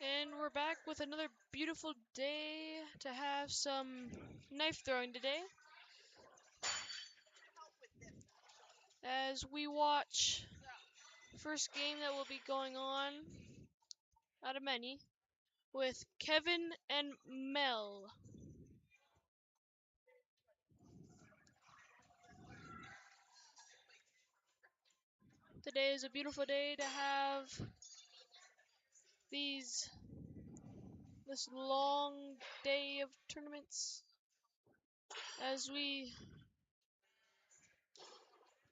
And we're back with another beautiful day to have some knife throwing today. As we watch first game that will be going on out of many with Kevin and Mel. Today is a beautiful day to have this long day of tournaments as we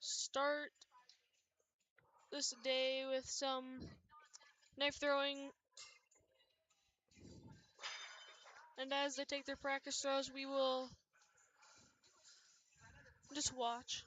start this day with some knife throwing, and as they take their practice throws we will just watch.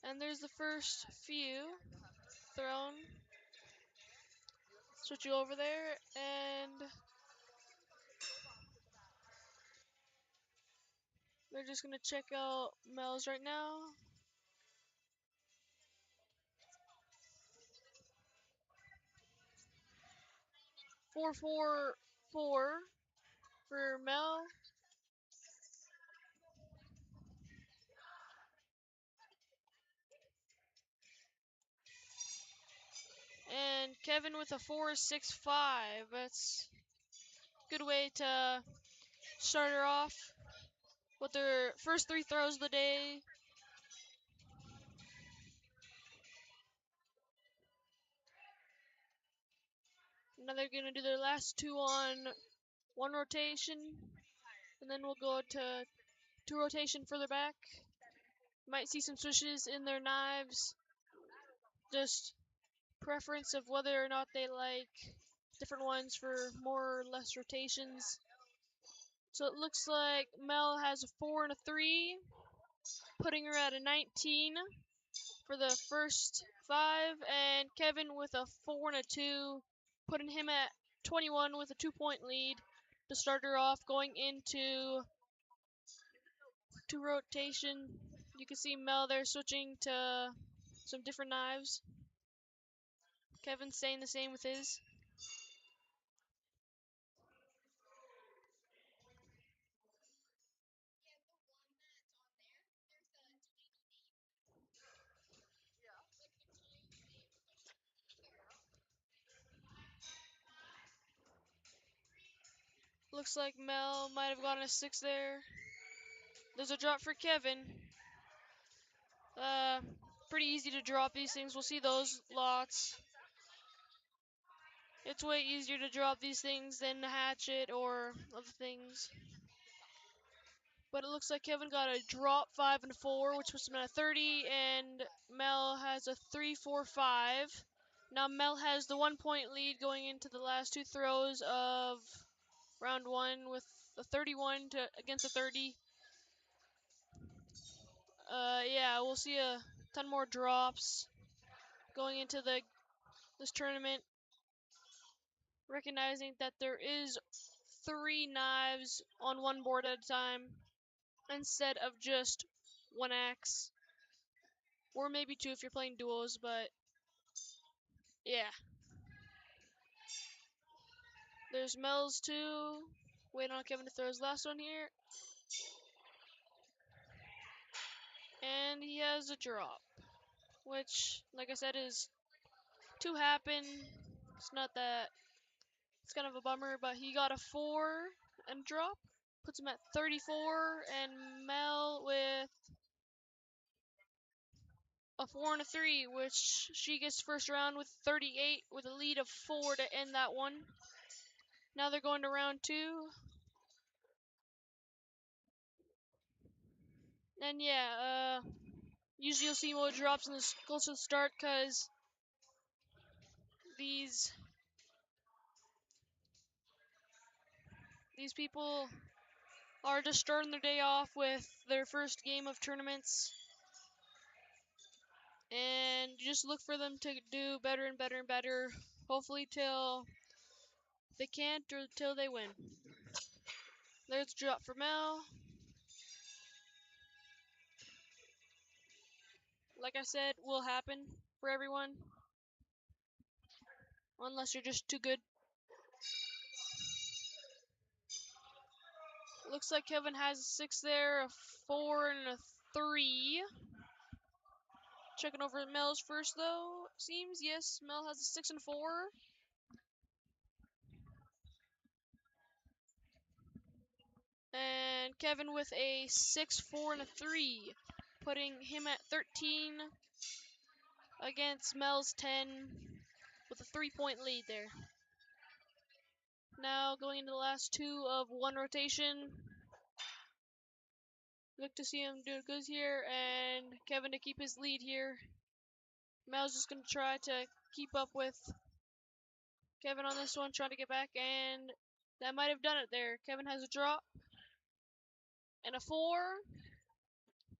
And there's the first few thrown. Switch you over there, and they're just gonna check out Mel's right now. 4-4-4 for Mel. And Kevin with a 4-6-5. That's a good way to start her off with their first three throws of the day. Now they're gonna do their last two on one rotation, and then we'll go to two rotation further back. Might see some swishes in their knives. Just preference of whether or not they like different ones for more or less rotations. So it looks like Mel has a 4 and a 3, putting her at a 19 for the first 5, and Kevin with a 4 and a 2, putting him at 21 with a 2-point lead to start her off going into two rotation. You can see Mel there switching to some different knives. Kevin staying the same with his. Looks like Mel might have gotten a 6 there. There's a drop for Kevin. Uh, Pretty easy to drop these things. We'll see those lots. It's way easier to drop these things than the hatchet or other things. But it looks like Kevin got a drop 5 and 4, which puts him at a 30, and Mel has a 3-4-5. Now Mel has the 1-point lead going into the last two throws of round 1 with a 31 against a 30. Yeah, we'll see a ton more drops going into this tournament, recognizing that there is 3 knives on one board at a time instead of just one axe, or maybe 2 if you're playing duos, but yeah. There's Mel's 2, waiting on Kevin to throw his last one here, and he has a drop, which, like I said, is to happen. It's not that, it's kind of a bummer, but he got a 4 and drop. Puts him at 34, and Mel with a 4 and a 3, which she gets first round with 38 with a lead of 4 to end that one. Now they're going to round 2. And yeah, usually you'll see more drops in the close to the start because these people are just starting their day off with their first game of tournaments. And you just look for them to do better and better and better, hopefully till they can't or till they win. There's a drop for Mel. Like I said, will happen for everyone. Unless you're just too good. Looks like Kevin has a 6 there, a 4 and a 3. Checking over Mel's first though. Seems, yes, Mel has a 6 and 4. And Kevin with a 6, 4, and a 3. Putting him at 13 against Mel's 10 with a 3-point lead there. Now going into the last 2 of one rotation. Look to see him doing good here, and Kevin to keep his lead here. Mel's just going to try to keep up with Kevin on this one, trying to get back, and that might have done it there. Kevin has a drop and a 4,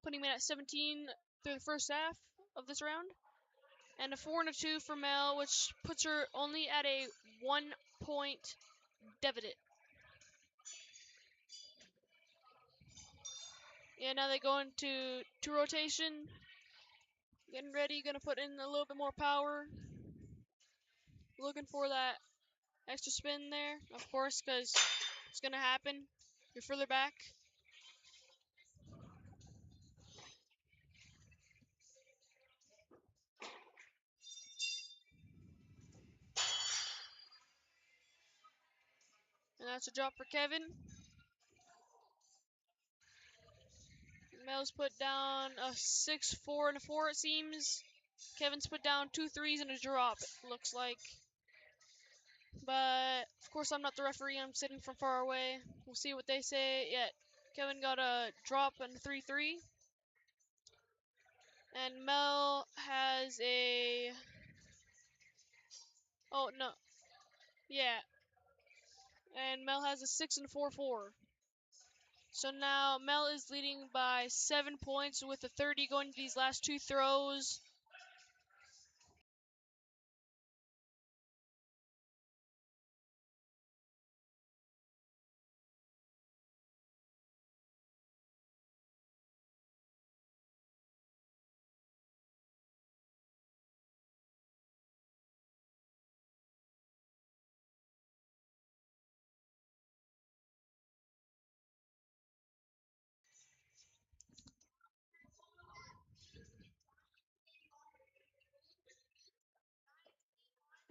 putting him in at 17 through the first half of this round. And a 4 and a 2 for Mel, which puts her only at a 1-point deficit. Yeah, now they go into 2 rotation. Getting ready, gonna put in a little bit more power. Looking for that extra spin there, of course, because it's gonna happen. You're further back. And that's a drop for Kevin. Mel's put down a 6, 4, and a 4, it seems. Kevin's put down 2 threes and a drop, it looks like. But, of course, I'm not the referee. I'm sitting from far away. We'll see what they say. Yeah, Kevin got a drop and a 3-3. And Mel has a... Oh, no. Yeah. And Mel has a 6 and 4-4. So now Mel is leading by 7 points with a 30 going to these last 2 throws.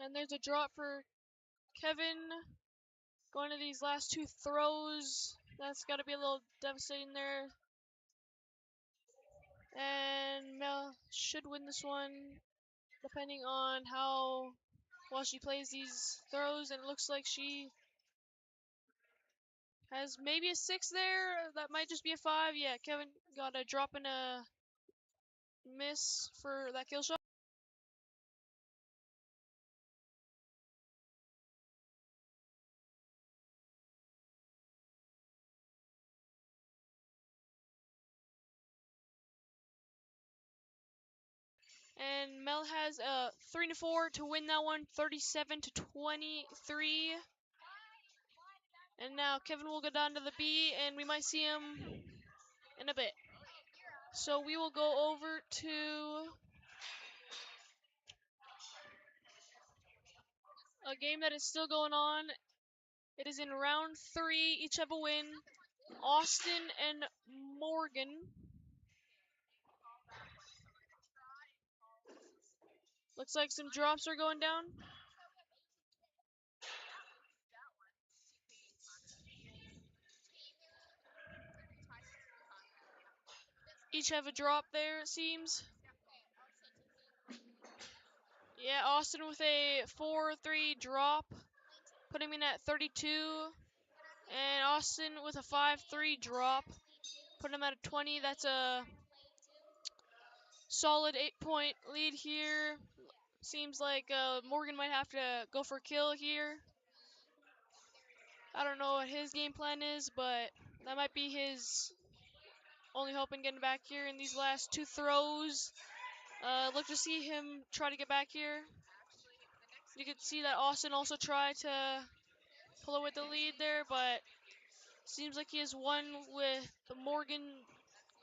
And there's a drop for Kevin going to these last 2 throws. That's got to be a little devastating there. And Mel should win this one, depending on how well she plays these throws. And it looks like she has maybe a 6 there. That might just be a 5. Yeah, Kevin got a drop and a miss for that kill shot. And Mel has a 3 and 4 to win that one, 37 to 23. And now Kevin will go down to the B, and we might see him in a bit. So we will go over to a game that is still going on. It is in round 3. Each have a win. Austin and Morgan. Looks like some drops are going down. Each have a drop there, it seems. Yeah, Austin with a 4-3 drop. putting him in at 32. And Austin with a 5-3 drop, put him at a 20. That's a solid 8-point lead here. Seems like Morgan might have to go for a kill here. I don't know what his game plan is, but that might be his only hope in getting back here in these last two throws. Look to see him try to get back here. You can see that Austin also tried to pull away the lead there, but seems like he has one with Morgan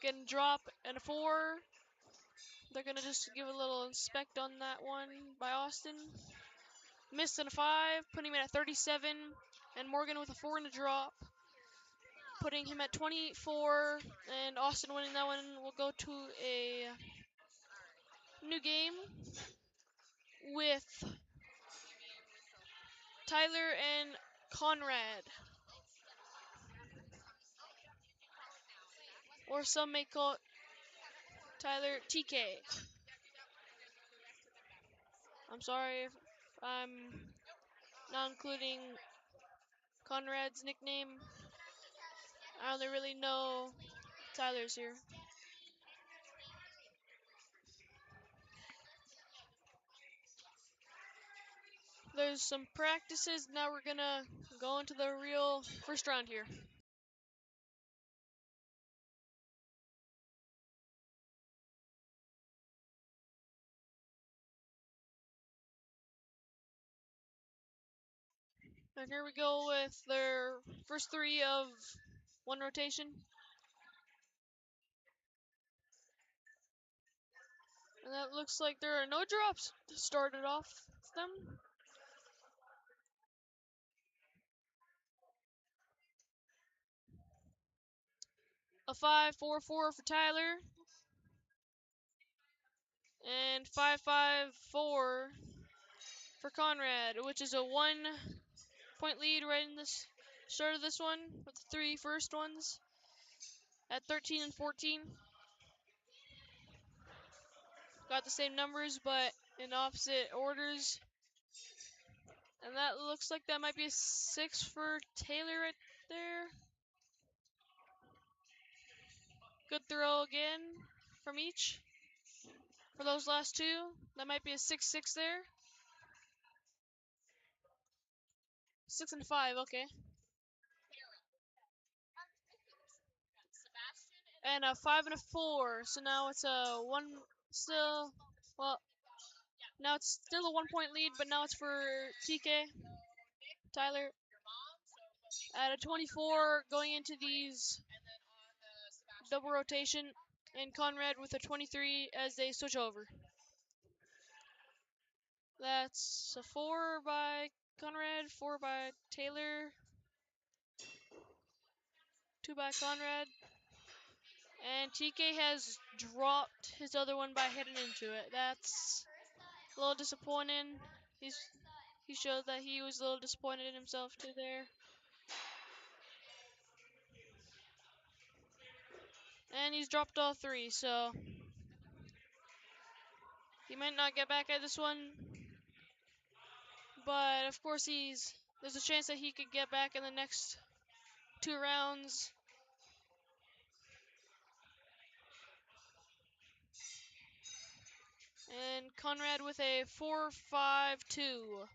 getting drop and a 4. They're going to just give a little inspect on that one by Austin. Missed in a 5, putting him at 37. And Morgan with a 4 and a drop, putting him at 24. And Austin winning that one will go to a new game with Tyler and Conrad. Or some may call it Tyler TK. I'm sorry if I'm not including Conrad's nickname. I only really know Tyler's here. There's some practices. Now we're gonna go into the real first round here. And here we go with their first 3 of one rotation. And that looks like there are no drops to start it off with them. A 5-4-4 for Tyler. And 5-5-4 for Conrad, which is a 1-point lead right in this start of this one, with the 3 first ones at 13 and 14. Got the same numbers, but in opposite orders. And that looks like that might be a 6 for Taylor right there. Good throw again from each. For those last 2, that might be a 6-6 there. 6 and 5, okay. And a 5 and a 4. So now it's a 1 still. Well, now it's still a 1-point lead, but now it's for TK. Tyler at a 24 going into these double rotation, and Conrad with a 23 as they switch over. That's a 4 by Conrad, 4 by Taylor, 2 by Conrad. And TK has dropped his other one by hitting into it. That's a little disappointing. He showed that he was a little disappointed in himself too there. And he's dropped all 3, so he might not get back at this one. But of course there's a chance that he could get back in the next 2 rounds. And Conrad with a 4-5-2,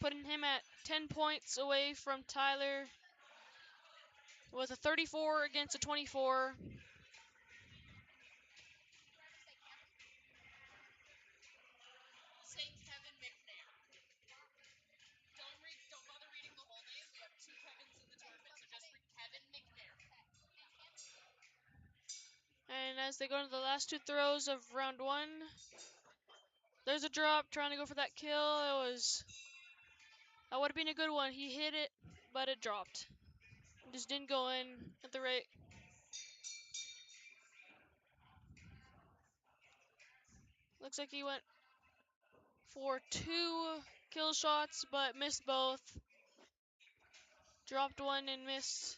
putting him at 10 points away from Tyler with a 34 against a 24. And as they go to the last 2 throws of round 1, there's a drop trying to go for that kill. That would have been a good one. He hit it, but it dropped. It just didn't go in at the right. Looks like he went for 2 kill shots, but missed both. Dropped one and missed.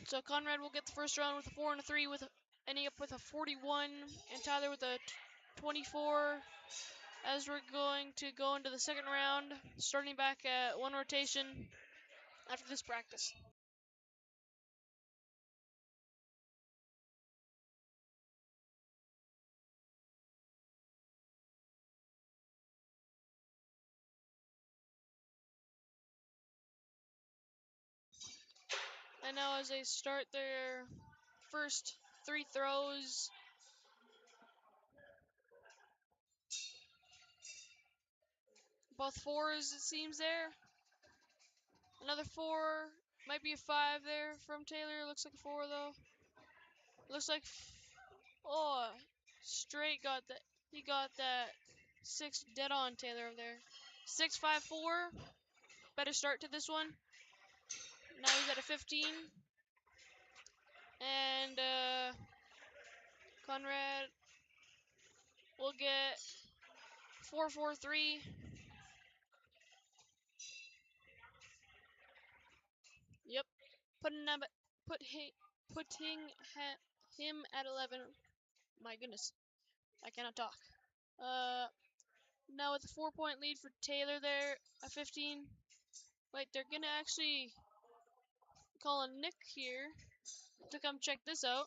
So Conrad will get the first round with a 4 and a 3, with ending up with a 41, and Tyler with a 24 as we're going to go into the second round, starting back at one rotation after this practice. And now as they start their first 3 throws, both 4s it seems there. Another 4, might be a 5 there from Taylor. Looks like a 4 though. Looks like, oh, straight got that. He got that 6 dead on Taylor over there. 6-5-4. Better start to this one. Now he's at a 15. And Conrad will get 4-4-3. Yep. Putting him at 11. My goodness. I cannot talk. Now with a 4-point lead for Taylor there at 15. Wait, they're gonna actually call a Nick here to come check this out.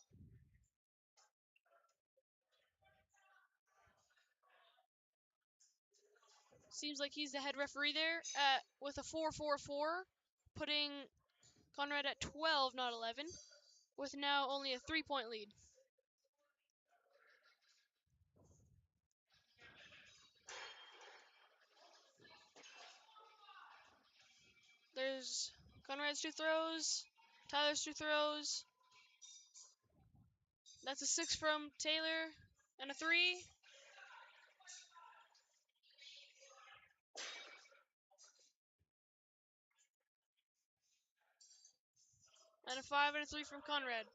Seems like he's the head referee there with a 4-4-4, putting Conrad at 12, not 11, with now only a 3-point lead. There's Conrad's 2 throws, Tyler's 2 throws. That's a 6 from Taylor and a 3. And a 5 and a 3 from Conrad.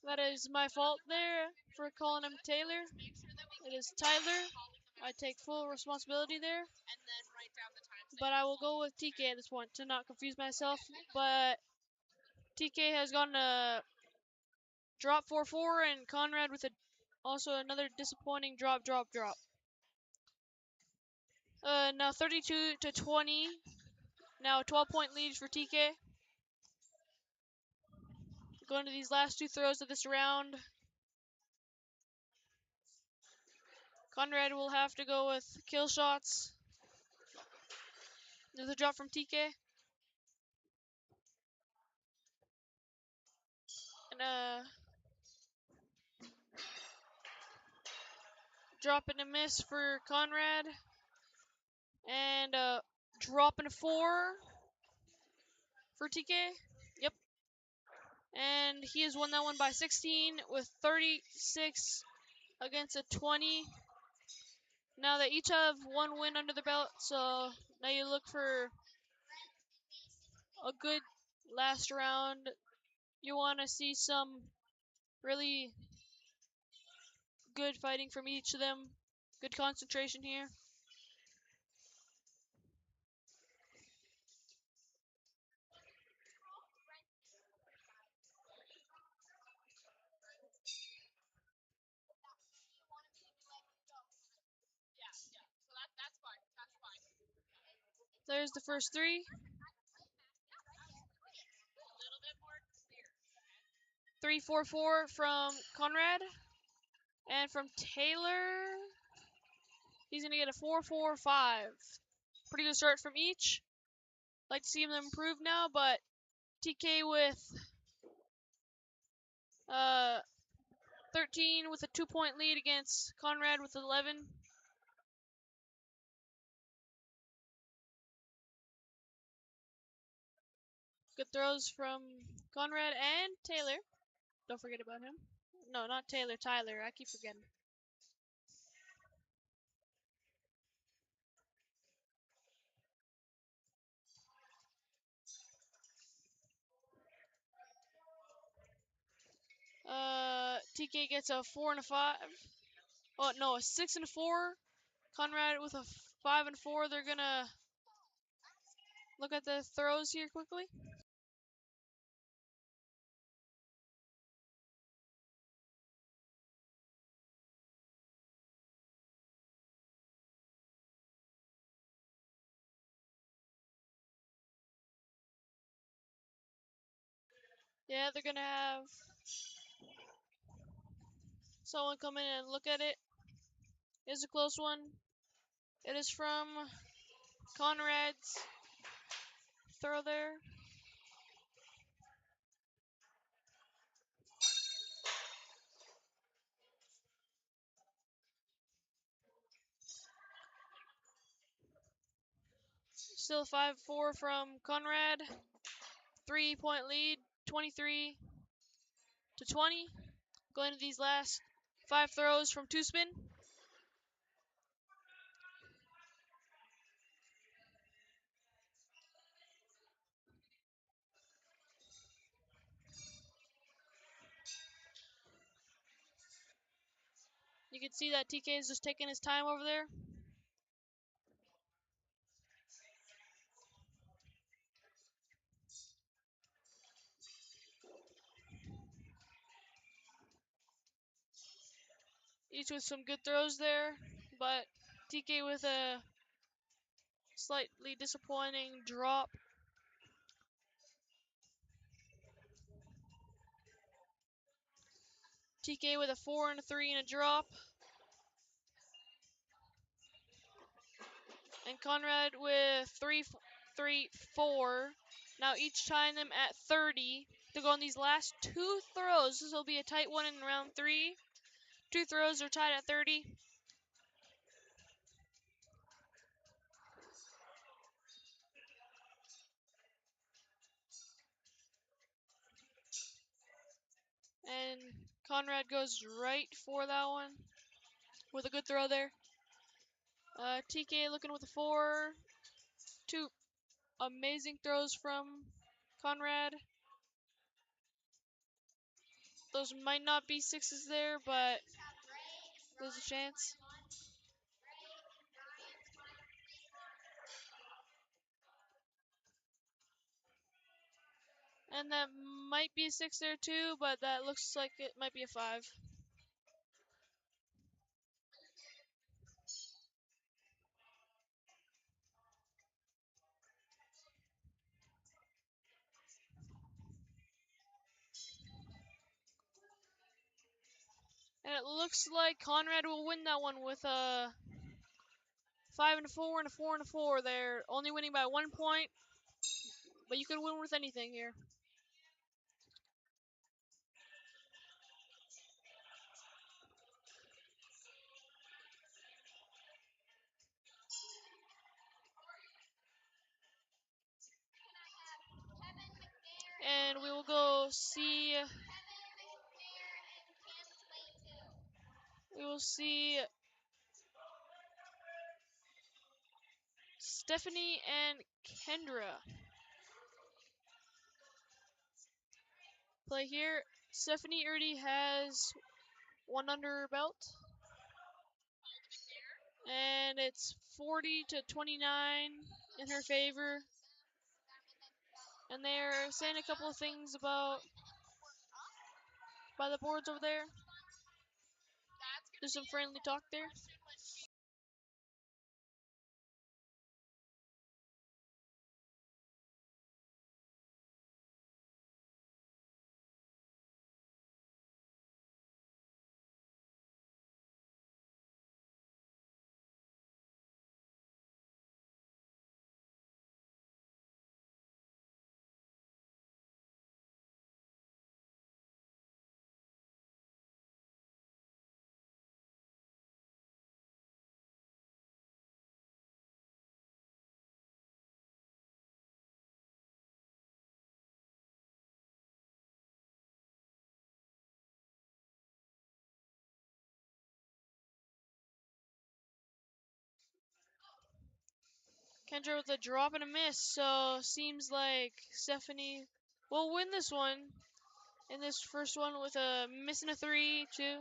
That is my fault there for calling him Taylor. It is Tyler. I take full responsibility there. But I will go with TK at this point to not confuse myself. But TK has gotten a drop 4-4, and Conrad with also another disappointing drop. Now 32-20. Now a 12-point lead for TK. Going to these last 2 throws of this round. Conrad will have to go with kill shots. There's a drop from TK. And drop and a miss for Conrad. And drop and a 4 for TK. Yep. And he has won that one by 16 with 36 against a 20. Now they each have 1 win under the belt, so now you look for a good last round. You want to see some really good fighting from each of them. Good concentration here. There's the first 3. 3-4-4 from Conrad. And from Taylor, he's going to get a 4-4-5. Pretty good start from each. Like to see them improve now, but TK with 13 with a 2-point lead against Conrad with 11. Good throws from Conrad and Taylor. Don't forget about him. No, not Taylor, Tyler. I keep forgetting. TK gets a 4 and a 5. Oh no, a 6 and a 4. Conrad with a 5 and 4. They're gonna look at the throws here quickly. Yeah, they're gonna have someone come in and look at it. It's a close one. It is from Conrad's throw there. Still 5-4 from Conrad. 3-point lead, 23 to 20. Going to these last 5 throws from two spin. You can see that TK is just taking his time over there. Each with some good throws there, but TK with a slightly disappointing drop. TK with a 4 and a 3 and a drop. And Conrad with 3-4. Now each tying them at 30 to go on these last 2 throws. This will be a tight one in round 3. 2 throws are tied at 30. And Conrad goes right for that one with a good throw there. TK looking with a 4. 2 amazing throws from Conrad. Those might not be 6s there, but there's a chance. And that might be a 6 there too, but that looks like it might be a 5. And it looks like Conrad will win that one with a 5 and a 4 and a 4 and a 4 there. Only winning by 1 point, but you could win with anything here. And we will go see. We will see Stephanie and Kendra play here. Stephanie already has 1 under her belt. And it's 40 to 29 in her favor. And they're saying a couple of things about by the boards over there. There's some friendly talk there. Kendra with a drop and a miss, so seems like Stephanie will win this one. in this first one with a missing a 3 too.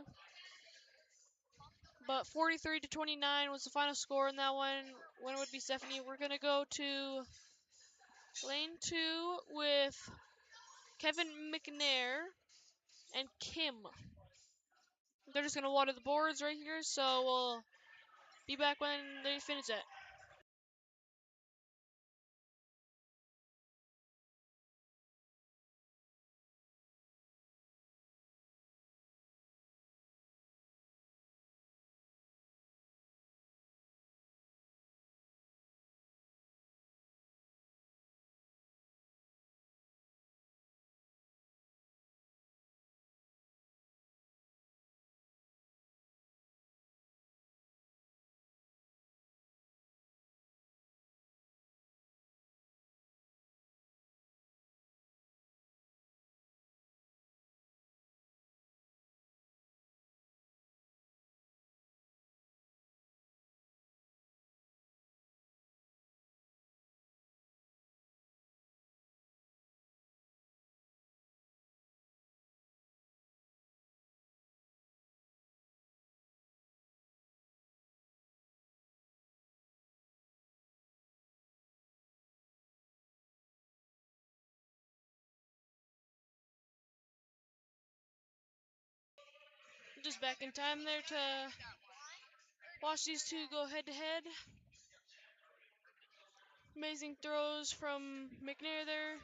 But 43 to 29 was the final score in that one. Winner would be Stephanie. We're gonna go to lane 2 with Kevin McNair and Kim. They're just gonna water the boards right here, so we'll be back when they finish it. Just back in time there to watch these two go head to head. Amazing throws from McNair there.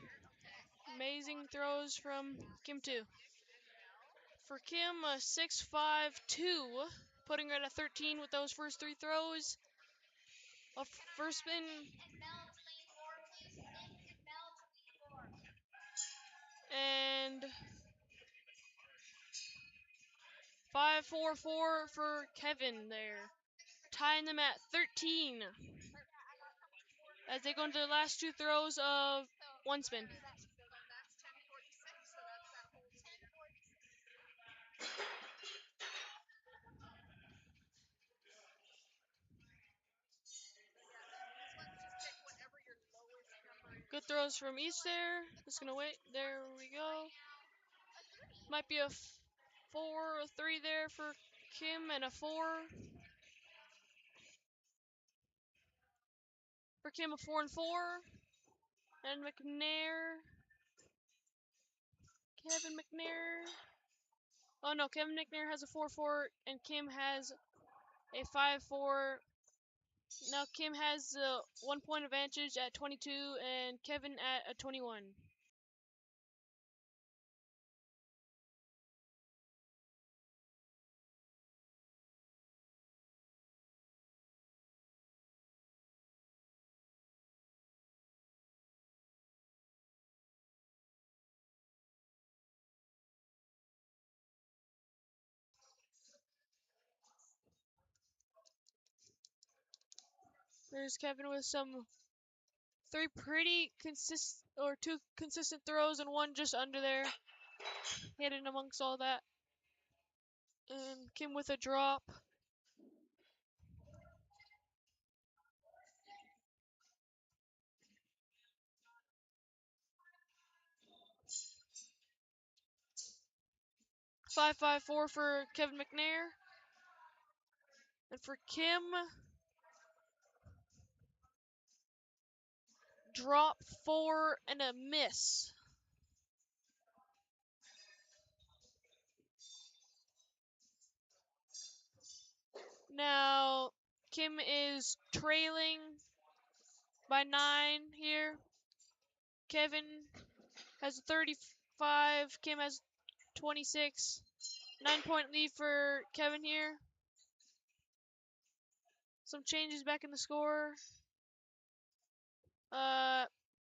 Amazing throws from Kim too. For Kim, a 6.52, putting her at a 13 with those first 3 throws. A first spin. And 5.44 for Kevin there, tying them at 13 as they go into the last 2 throws of one spin. Good throws from each there. Just gonna wait. There we go. Might be a 4 or 3 there for Kim and a 4. For Kim, a 4 and 4. And McNair. Kevin McNair. Oh no, Kevin McNair has a 4-4 and Kim has a 5-4. Now Kim has 1 point advantage at 22 and Kevin at a 21. There's Kevin with some 3 pretty consistent, or 2 consistent throws and 1 just under there, hidden amongst all that. And Kim with a drop. Five 5-4 for Kevin McNair. And for Kim, drop 4 and a miss. Now, Kim is trailing by 9 here. Kevin has 35. Kim has 26. 9-point lead for Kevin here. Some changes back in the score.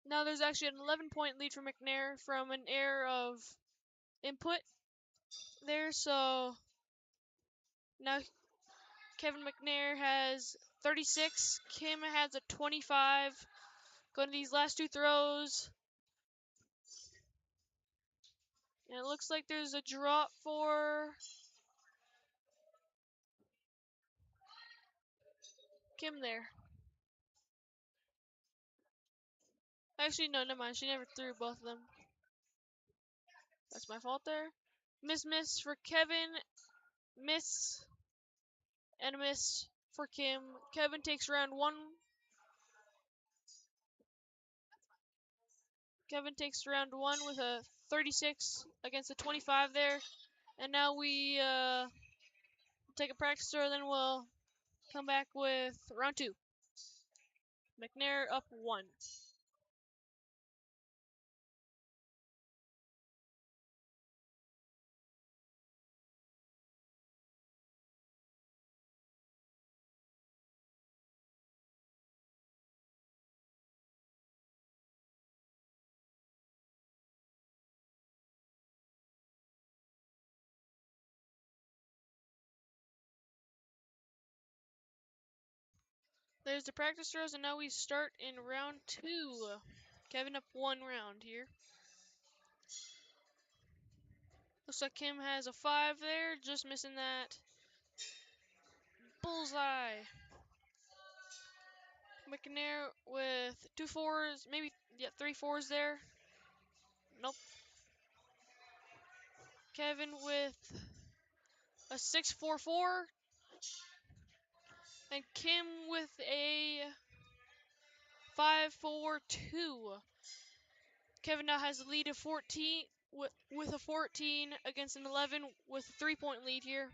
Now there's actually an 11-point lead for McNair from an error of input there. So now Kevin McNair has 36. Kim has a 25. Going to these last 2 throws. And it looks like there's a drop for Kim there. Actually, no, never mind. She never threw both of them. Oops, my fault there. Miss for Kevin. Miss and a miss for Kim. Kevin takes round one. Kevin takes round one with a 36 against a 25 there. And now we take a practice throw, then we'll come back with round two. McNair up one. There's the practice throws, and now we start in round two. Kevin up one round here. Looks like Kim has a 5 there, just missing that bullseye. McNair with 2 4s, maybe, yeah, 3 4s there. Nope. Kevin with a 6-4-4. And Kim with a 5-4-2. Kevin now has a lead of 14 with a 14 against an 11 with a 3-point lead here.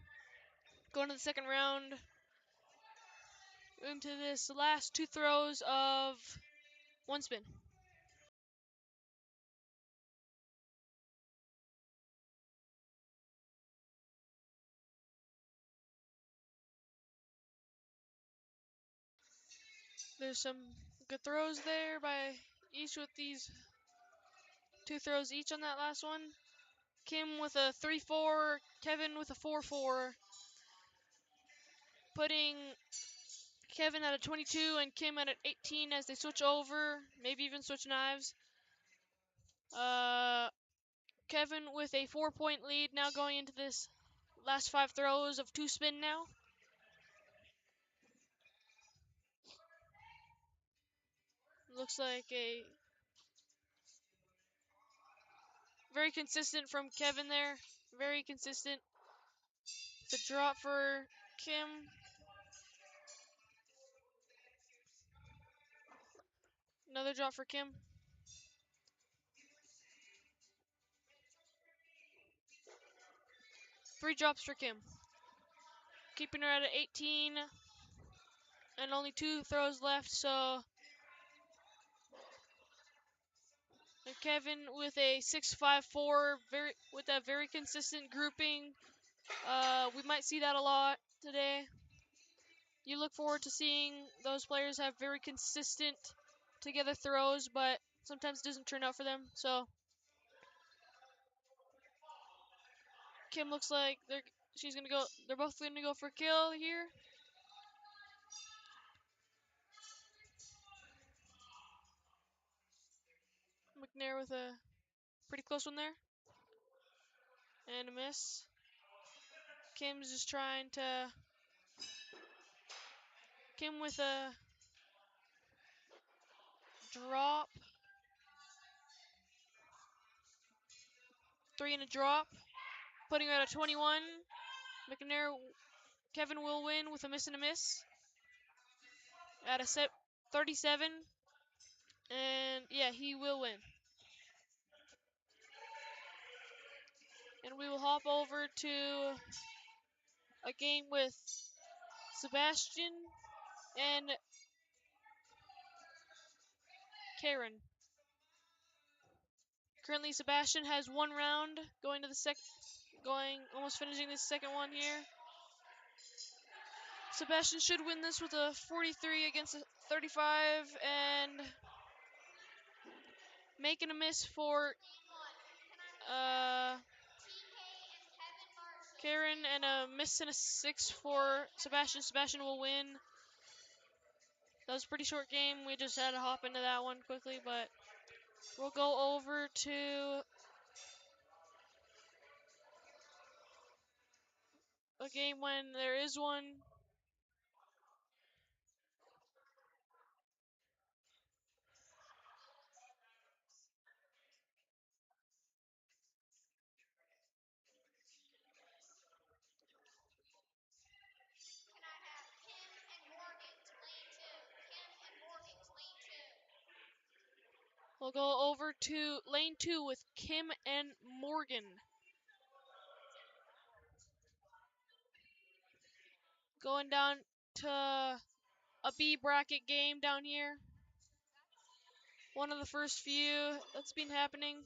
Going to the second round. Into this last 2 throws of one spin. There's some good throws there by each with these 2 throws each on that last one. Kim with a 3-4, Kevin with a 4-4, putting Kevin at a 22 and Kim at an 18 as they switch over, maybe even switch knives. Kevin with a 4-point lead now going into this last 5 throws of 2 spin now. Looks like a very consistent from Kevin there. Very consistent. The drop for Kim. Another drop for Kim. Three drops for Kim. Keeping her at an 18 and only 2 throws left, so and Kevin with a 6-5-4, with that very consistent grouping. We might see that a lot today. You look forward to seeing those players have very consistent together throws, but sometimes it doesn't turn out for them. So Kim looks like they're both gonna go for kill here. McNair with a pretty close one there. And a miss. Kim's just trying to Kim with a drop. 3 and a drop. Putting her at a 21. McNair, Kevin will win with a miss and a miss. At a 37. And yeah, he will win. And we will hop over to a game with Sebastian and Karen. Currently, Sebastian has 1 round going to the almost finishing this second one here. Sebastian should win this with a 43 against a 35 and making a miss for Karen and a miss and a 6 for Sebastian. Sebastian will win. That was a pretty short game. We just had to hop into that one quickly, but we'll go over to a game when there is one. We'll go over to lane 2 with Kim and Morgan. Going down to a B bracket game down here. One of the first few that's been happening.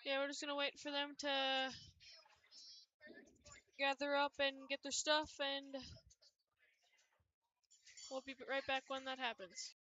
Yeah, we're just gonna wait for them to gather up and get their stuff, and we'll be right back when that happens.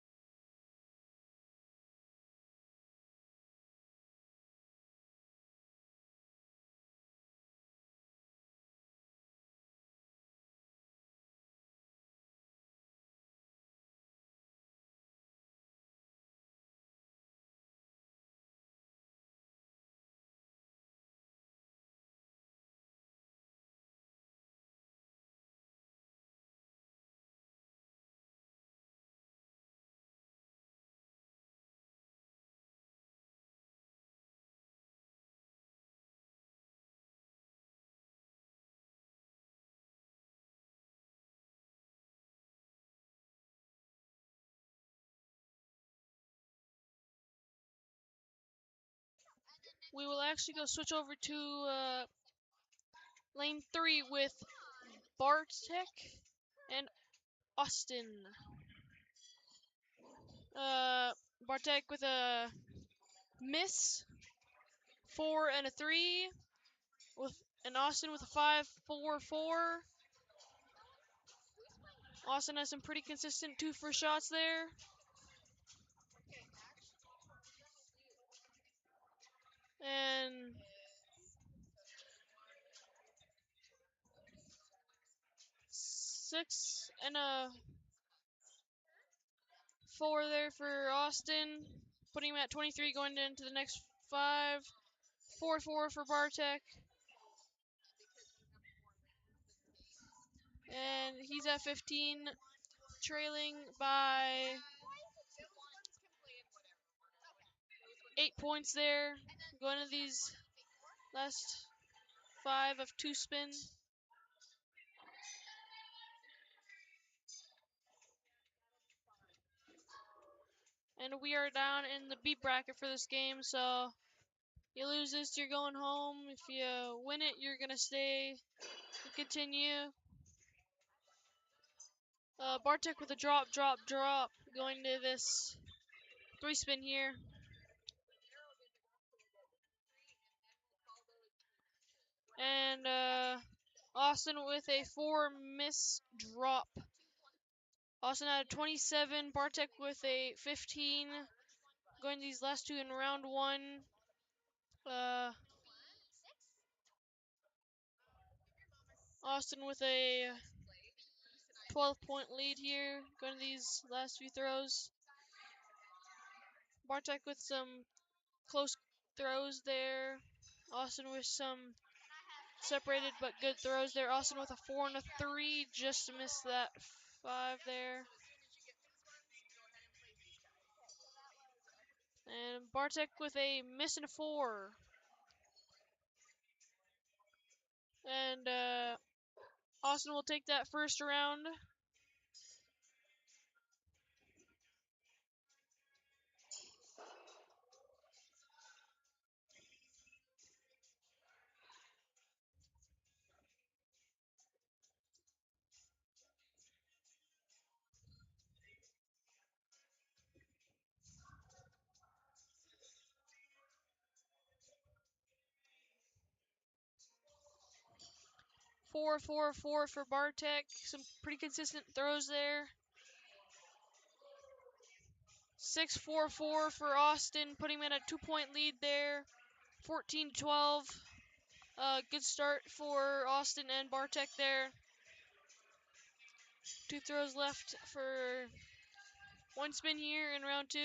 We will actually go switch over to lane 3 with Bartek and Austin. Bartek with a miss, 4 and a 3, with and Austin with a 5-4-4. Austin has some pretty consistent 2 for shots there. And 6 and a 4 there for Austin, putting him at 23 going into the next 5. 4-4 for Bartek. And he's at 15, trailing by 8 points there. Going to these last 5 of 2 spin. And we are down in the B bracket for this game, so you lose this, you're going home. If you win it, you're going to stay and continue. Bartek with a drop, drop, drop, going to this 3 spin here. And Austin with a 4 miss drop. Austin had a 27, Bartek with a 15. Going these last 2 in round 1. Austin with a 12-point lead here. Going to these last few throws. Bartek with some close throws there. Austin with some separated but good throws there. Austin with a 4 and a 3. Just missed that 5 there. And Bartek with a miss and a 4. And Austin will take that first round. Four, 4-4 for Bartek. Some pretty consistent throws there. 6-4-4 for Austin, putting him in a 2-point lead there. 14-12. Good start for Austin and Bartek there. 2 throws left for one spin here in round 2.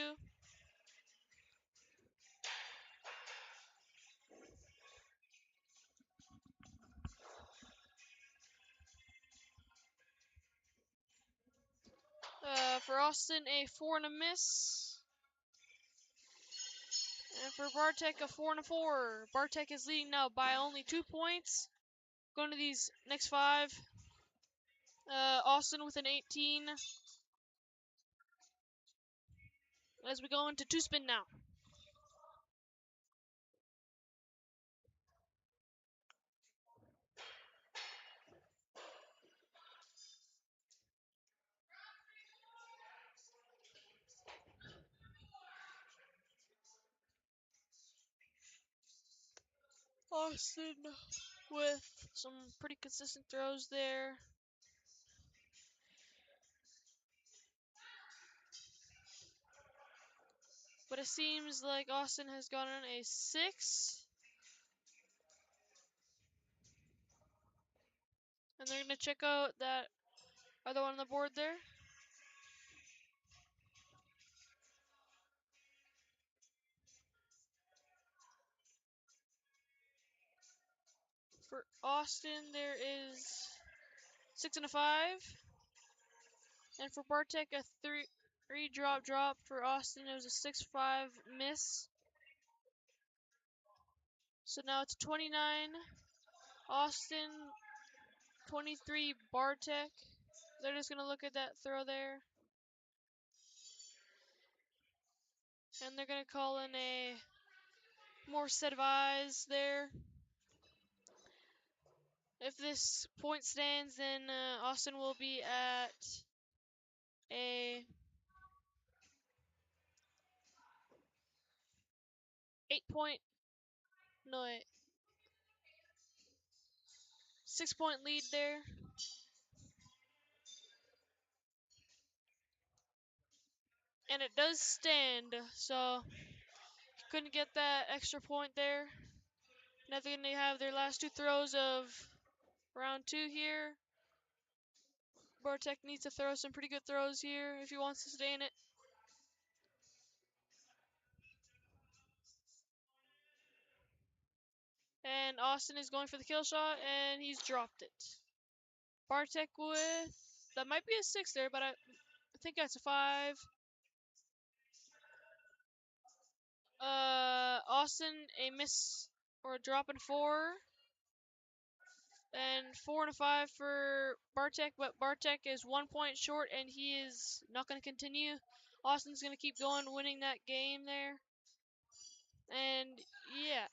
For Austin, a 4 and a miss. And for Bartek, a 4 and a 4. Bartek is leading now by only 2 points. Going to these next 5. Austin with an 18. As we go into 2 spin now. Austin with some pretty consistent throws there. But it seems like Austin has gotten a 6. And they're going to check out that other one on the board there. For Austin, there is 6 and a 5. And for Bartek, a 3 drop. For Austin, it was a 6-5 miss. So now it's 29 Austin, 23 Bartek. They're just going to look at that throw there. And they're going to call in a more set of eyes there. If this point stands, then Austin will be at a 6-point lead there. And it does stand, so couldn't get that extra point there. Now they're going to have their last 2 throws of round 2 here. Bartek needs to throw some pretty good throws here if he wants to stay in it. And Austin is going for the kill shot, and he's dropped it. Bartek with, that might be a 6 there, but I think that's a 5. Austin, a miss or a drop in 4. And 4 and a 5 for Bartek, but Bartek is 1 point short, and he is not going to continue. Austin's going to keep going, winning that game there. And yeah.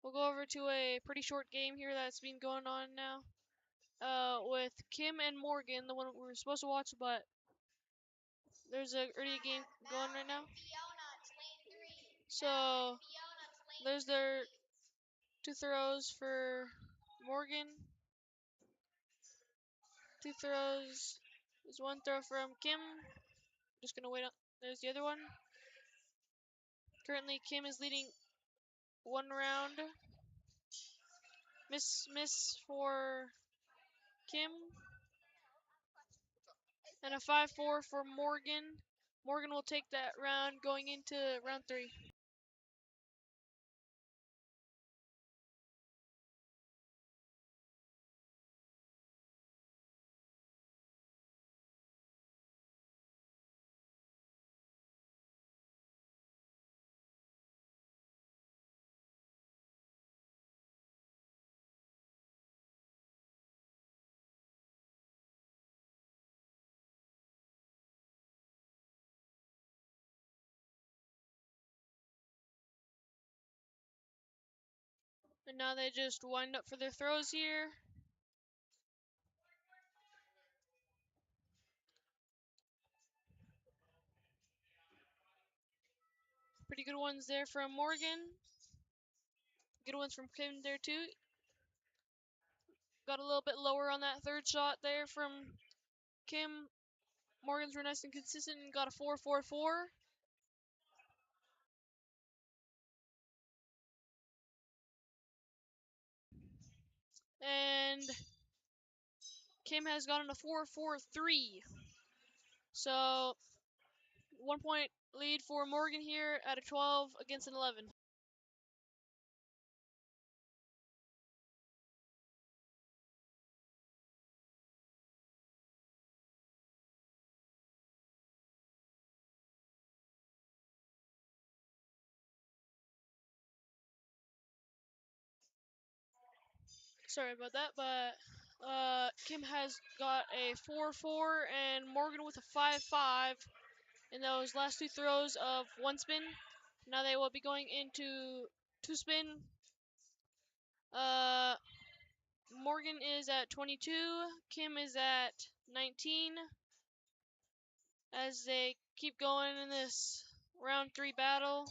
We'll go over to a pretty short game here that's been going on now. With Kim and Morgan, the one we were supposed to watch, but there's a early game going right now. So there's their 2 throws for Morgan. 2 throws. There's 1 throw from Kim. Just gonna wait on. There's the other one. Currently, Kim is leading 1 round. Miss for Kim. And a 5-4 for Morgan. Morgan will take that round going into round 3. And now they just wind up for their throws here. Pretty good ones there from Morgan. Good ones from Kim there too. Got a little bit lower on that 3rd shot there from Kim. Morgan's were nice and consistent and got a 4-4-4. And Kim has gotten a 4-4-3. So 1 point lead for Morgan here at a 12 against an 11. Sorry about that, but Kim has got a 4-4 and Morgan with a 5-5 in those last two throws of one spin. Now they will be going into two spin. Morgan is at 22, Kim is at 19 as they keep going in this round 3 battle.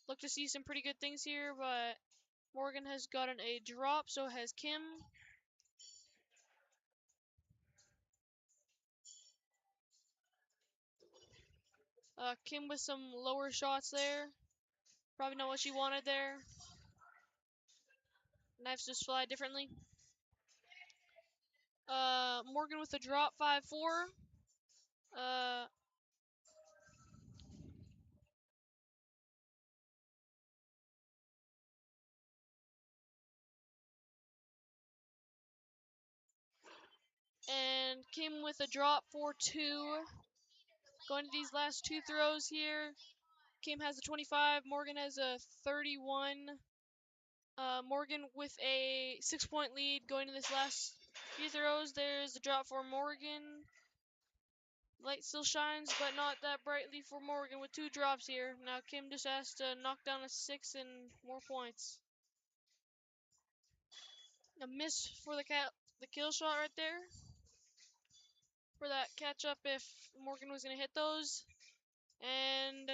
Look to see some pretty good things here, but Morgan has gotten a drop, so has Kim. Kim with some lower shots there. Probably not what she wanted there. Knives just fly differently. Morgan with a drop 5-4. And Kim with a drop 4-2. Going to these last two throws here. Kim has a 25. Morgan has a 31. Morgan with a 6-point lead going to this last few throws. There's the drop for Morgan. Light still shines, but not that brightly for Morgan with two drops here. Now Kim just has to knock down a 6 and more points. A miss for the kill shot right there. For that catch up if Morgan was going to hit those. And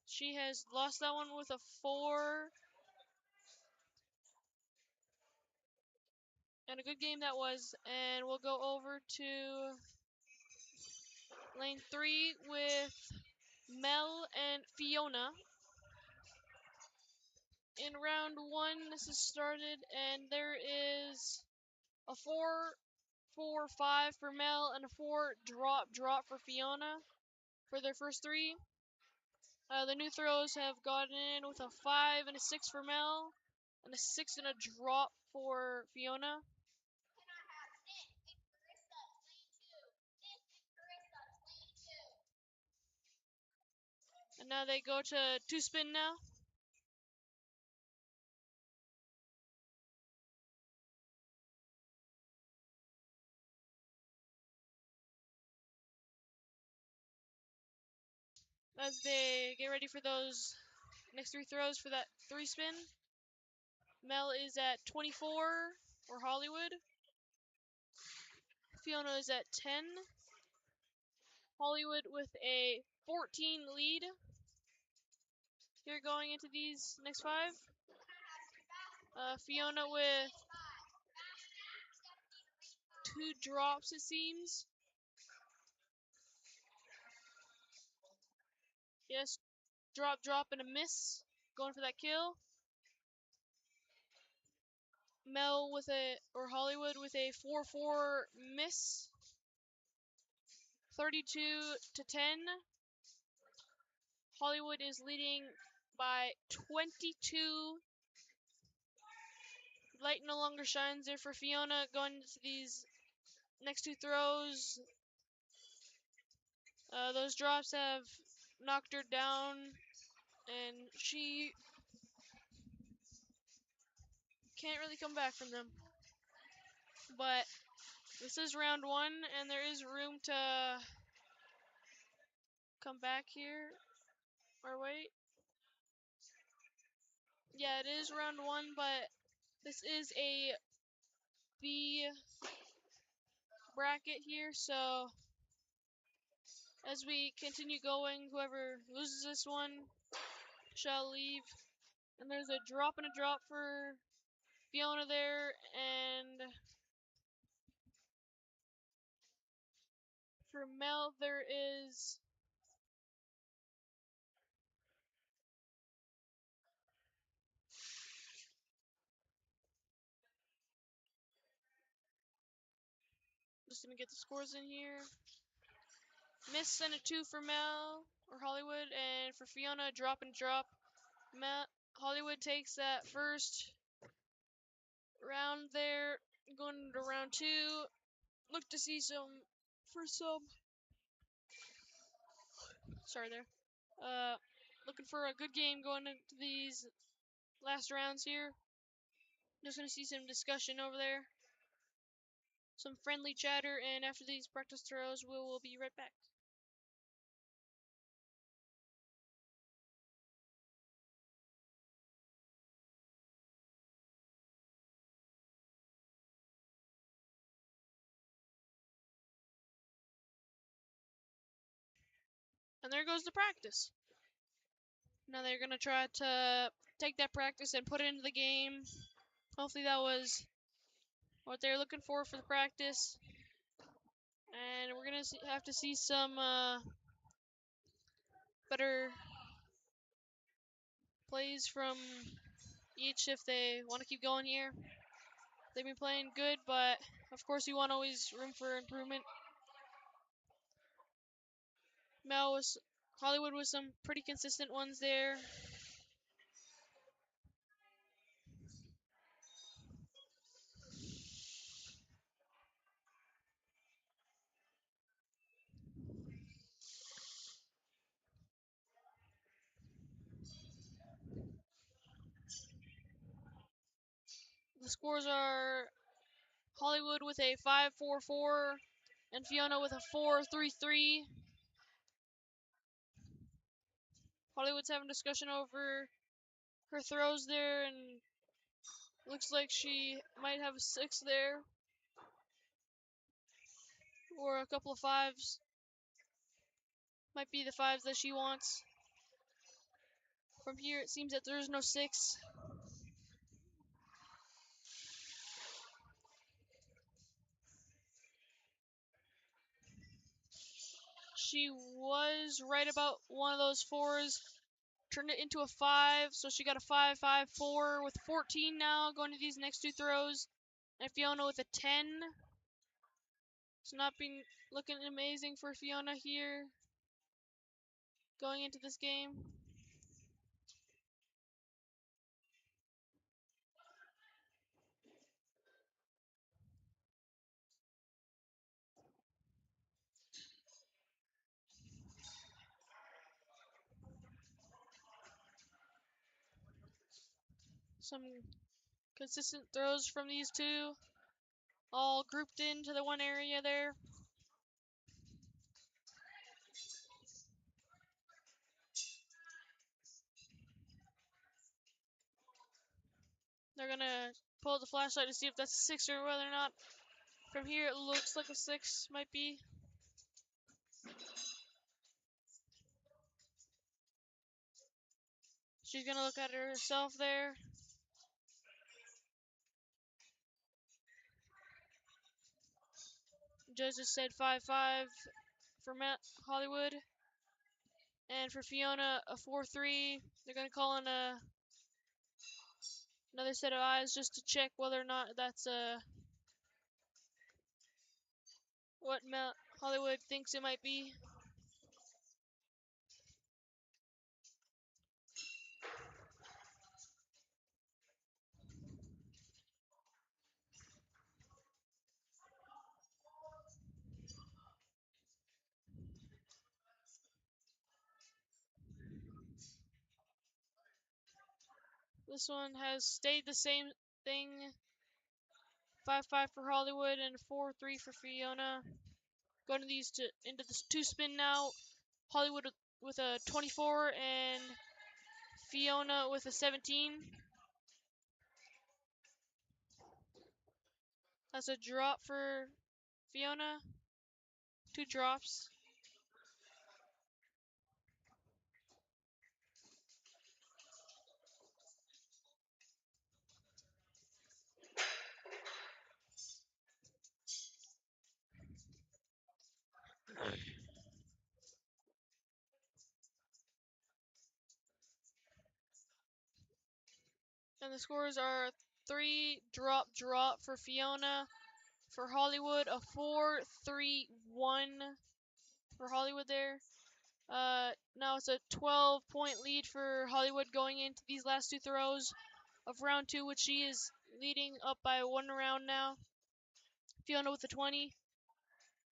she has lost that one with a 4. And a good game that was. And we'll go over to lane 3 with Mel and Fiona. In round 1, this has started, and there is a 4-4-5 for Mel and a 4 drop for Fiona for their first 3. The new throws have gotten in with a 5 and a 6 for Mel, and a 6 and a drop for Fiona. And now they go to 2 spin now. As they get ready for those next 3 throws for that 3 spin. Mel is at 24, or Hollywood. Fiona is at 10. Hollywood with a 14 lead. Here going into these next 5. Fiona with 2 drops, it seems. Yes, drop, and a miss. Going for that kill. Mel with or Hollywood with a 4-4 miss. 32-10. Hollywood is leading by 22. Light no longer shines there for Fiona going into these next 2 throws. Those drops have knocked her down, and she can't really come back from them. But this is round 1, and there is room to come back here. Or wait. Yeah, it is round 1, but this is a B bracket here, so as we continue going, whoever loses this one shall leave. And there's a drop and a drop for Fiona there, and for Mel there is Just gonna get the scores in here. Miss sent a 2 for Mel or Hollywood, and for Fiona, drop and drop. Hollywood takes that first round there. Going into round 2. Look to see some. Sorry there. Looking for a good game going into these last rounds here. Just gonna see some discussion over there. Some friendly chatter, and after these practice throws, we will be right back. And there goes the practice. Now they're going to try to take that practice and put it into the game. Hopefully that was what they're looking for the practice. And we're going to have to see some better plays from each if they want to keep going here. They've been playing good, but of course you want always room for improvement. Hollywood with some pretty consistent ones there. The scores are Hollywood with a 5-4-4 and Fiona with a 4-3-3. Hollywood's having discussion over her throws there, and looks like she might have a 6 there. Or a couple of 5s. Might be the 5s that she wants. From here, it seems that there's no 6. She was right about one of those 4s. Turned it into a 5, so she got a 5-5-4 with 14 now going to these next 2 throws. And Fiona with a 10. It's not been looking amazing for Fiona here going into this game. Some consistent throws from these 2, all grouped into the one area there. They're gonna pull the flashlight to see if that's a 6 or whether or not. From here, it looks like a 6 might be. She's gonna look at herself there. Judges said 5-5 for Hollywood. And for Fiona, a 4-3. They're gonna call in another set of eyes just to check whether or not that's what Hollywood thinks it might be. This one has stayed the same thing. 5-5 for Hollywood and 4-3 for Fiona. Going to these into the 2 spin now. Hollywood with a 24 and Fiona with a 17. That's a drop for Fiona. 2 drops. And the scores are 3 drop for Fiona for Hollywood, a 4-3-1 for Hollywood there. Now it's a 12-point lead for Hollywood going into these last two throws of round 2, which she is leading up by 1 round now. Fiona with the 20,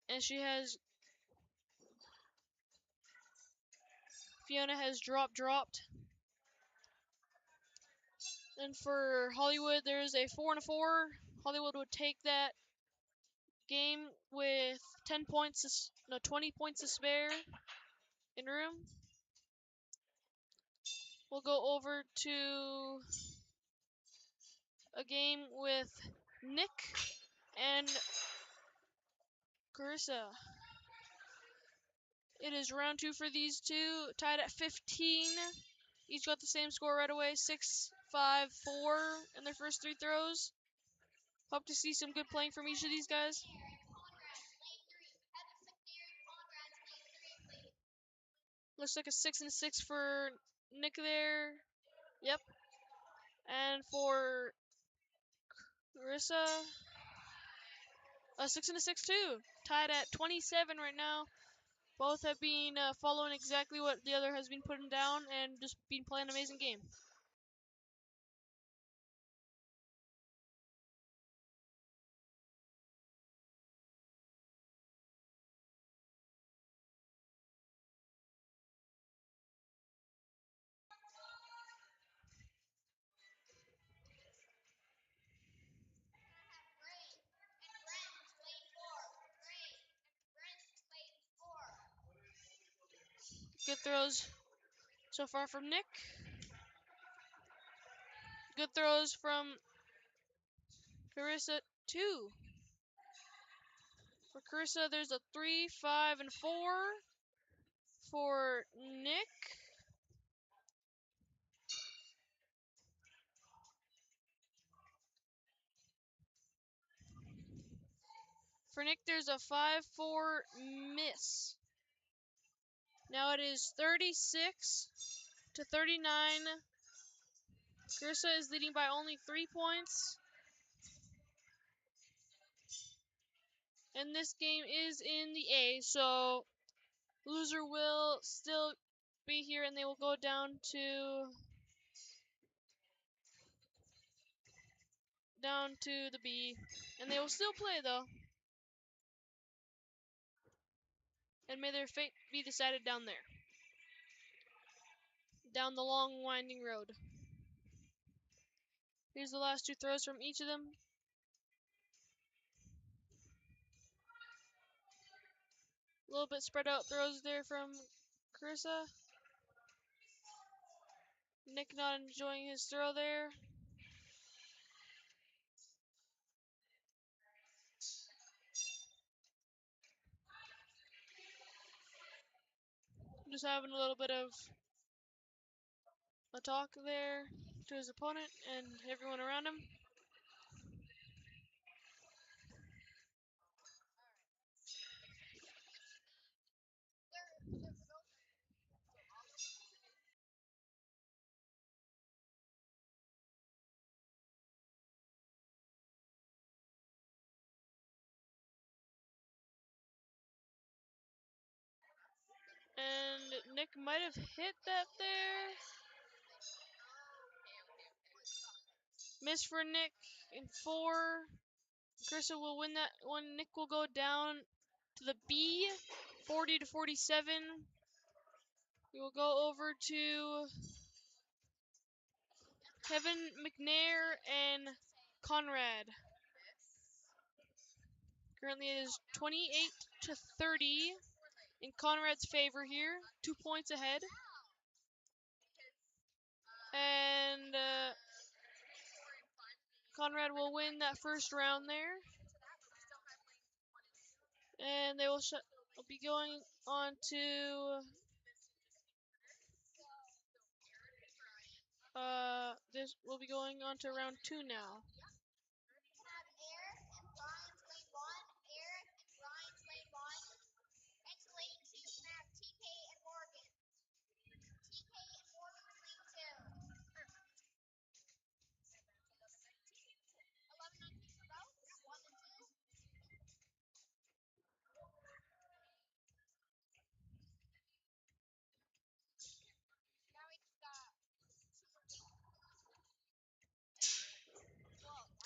and Fiona has dropped. And for Hollywood, there's a 4-4. Hollywood would take that game with 20 points to spare in room. We'll go over to a game with Nick and Carissa. It is round 2 for these two, tied at 15. Each got the same score right away, 6-5-4 in their first 3 throws. Hope to see some good playing from each of these guys. Looks like a 6-6 for Nick there. Yep. And for Carissa, a 6-6 too. Tied at 27 right now. Both have been following exactly what the other has been putting down and just been playing an amazing game. Good throws so far from Nick. Good throws from Carissa too. For Carissa, there's a 3-5-4 for Nick. For Nick, there's a 5-4 miss. Now it is 36-39. Carissa is leading by only 3 points. And this game is in the A, so loser will still be here and they will go down to the B. And they will still play though. And may their fate be decided down there. Down the long winding road. Here's the last 2 throws from each of them. A little bit spread out throws there from Carissa. Nick not enjoying his throw there. Just having a little bit of a talk there to his opponent and everyone around him. And Nick might have hit that there. Miss for Nick in 4. Carissa will win that one. Nick will go down to the B, 40-47. We will go over to Kevin McNair and Conrad. Currently it is 28-30 in Conrad's favor here. 2 points ahead. And Conrad will win that first round there. And they will be going on to this will be going on to round 2 now.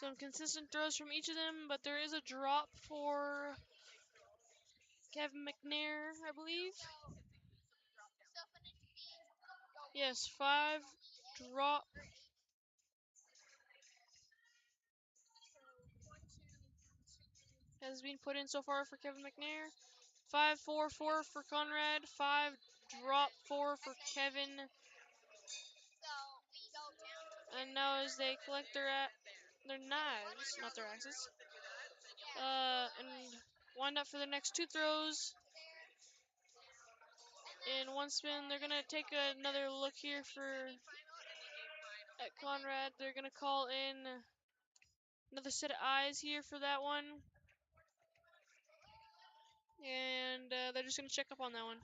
Some consistent throws from each of them, but there is a drop for Kevin McNair, I believe. Yes, 5 drop. Has been put in so far for Kevin McNair. 5-4-4 for Conrad. 5 drop 4 for Kevin. And now as they collect their knives, not their axes, and wind up for the next 2 throws. In one spin, they're gonna take another look here at Conrad. They're gonna call in another set of eyes here for that one. And they're just gonna check up on that one.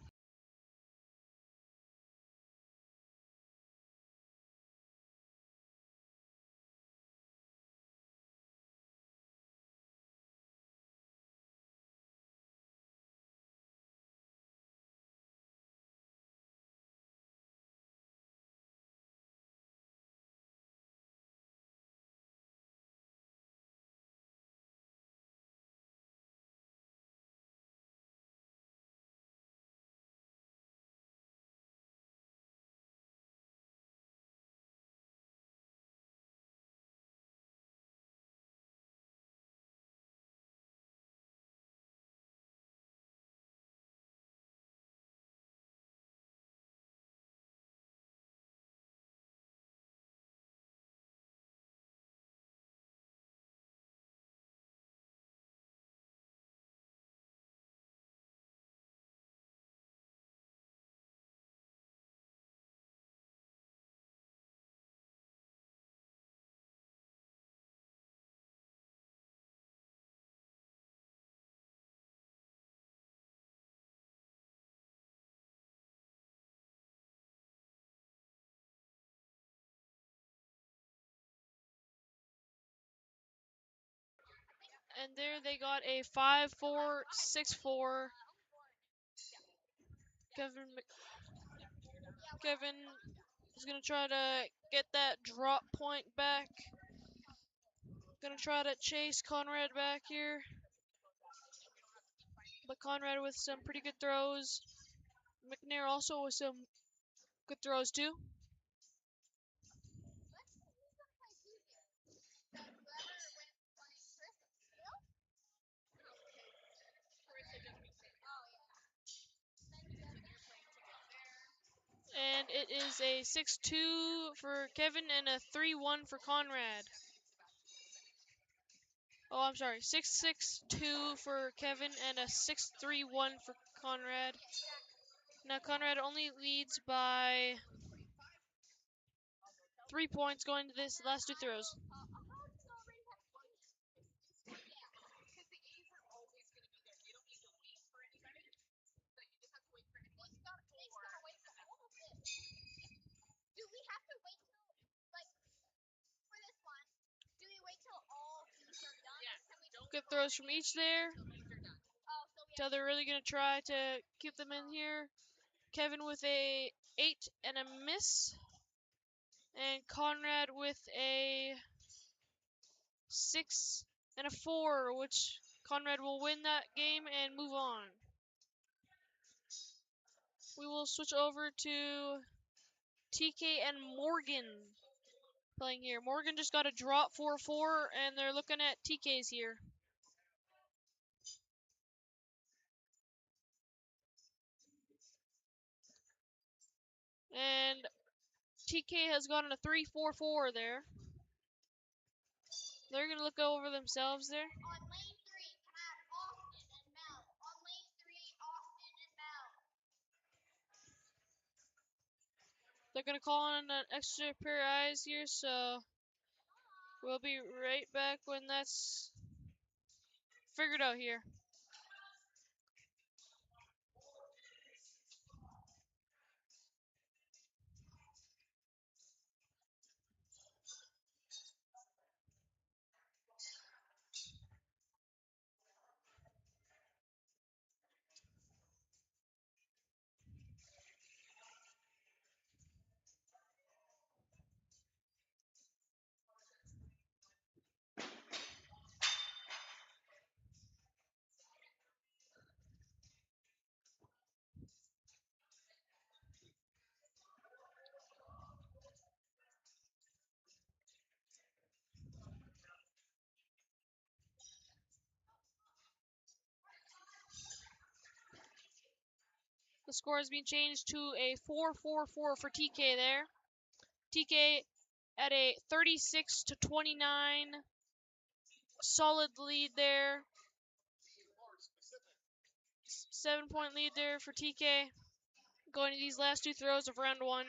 And there they got a 5-4-6-4. Kevin is gonna try to get that drop point back. Gonna try to chase Conrad back here. But Conrad with some pretty good throws. McNair also with some good throws too. And it is a 6-2 for Kevin and a 3-1 for Conrad. Oh, I'm sorry. 6-6-2 for Kevin and a 6-3-1 for Conrad. Now Conrad only leads by 3 points going to this last 2 throws. Good throws from each there. So they're really going to try to keep them in here. Kevin with a 8 and a miss. And Conrad with a 6 and a 4, which Conrad will win that game and move on. We will switch over to TK and Morgan playing here. Morgan just got a drop 4-4, and they're looking at TK's here. And TK has gotten a 3-4-4 there. They're going to look over themselves there. They're going to call on an extra pair of eyes here, so we'll be right back when that's figured out here. The score has been changed to a 4-4-4 for TK there. TK at a 36-29 solid lead there. 7-point lead there for TK. Going to these last two throws of round one.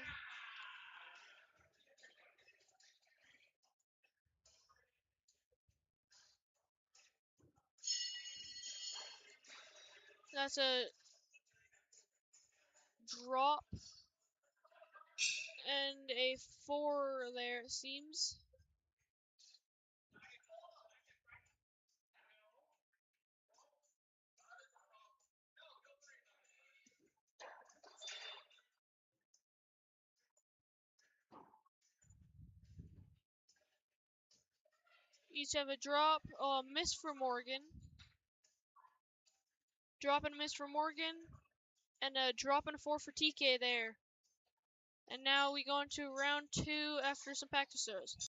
That's a drop and a 4 there, it seems. Each have a drop, miss for Morgan. Drop and a miss for Morgan. And a drop and a 4 for TK there. And now we go into round 2 after some practice throws.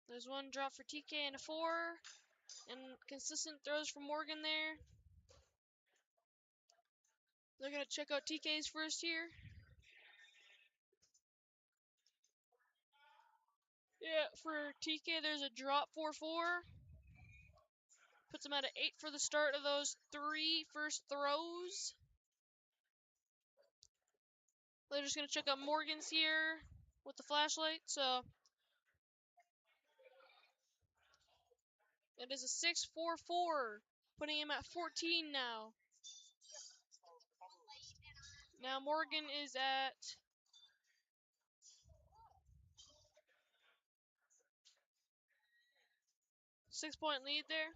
There's one drop for TK and a 4. And consistent throws from Morgan there. They're going to check out TK's first here. Yeah, for TK, there's a drop 4-4. Puts him at an 8 for the start of those 3 first throws. They're just going to check out Morgan's here with the flashlight. So it is a 6-4-4, putting him at 14 now. Now Morgan is at 6-point lead there.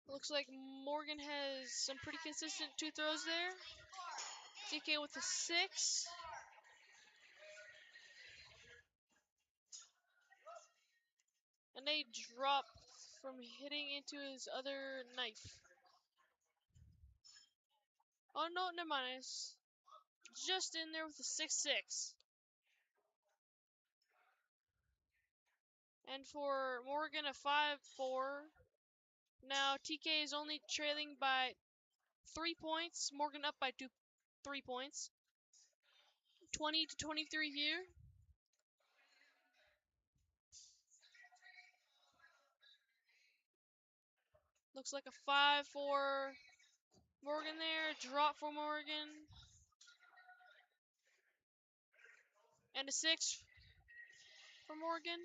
Looks like Morgan has some pretty consistent 2 throws there. TK with a 6. And a drop from hitting into his other knife. Oh no, never mind. It's just in there with a 6-6. And for Morgan, a 5-4. Now TK is only trailing by 3 points. Morgan up by 3 points. 20-23 here. Looks like a 5 for Morgan there. Drop for Morgan. And a 6 for Morgan.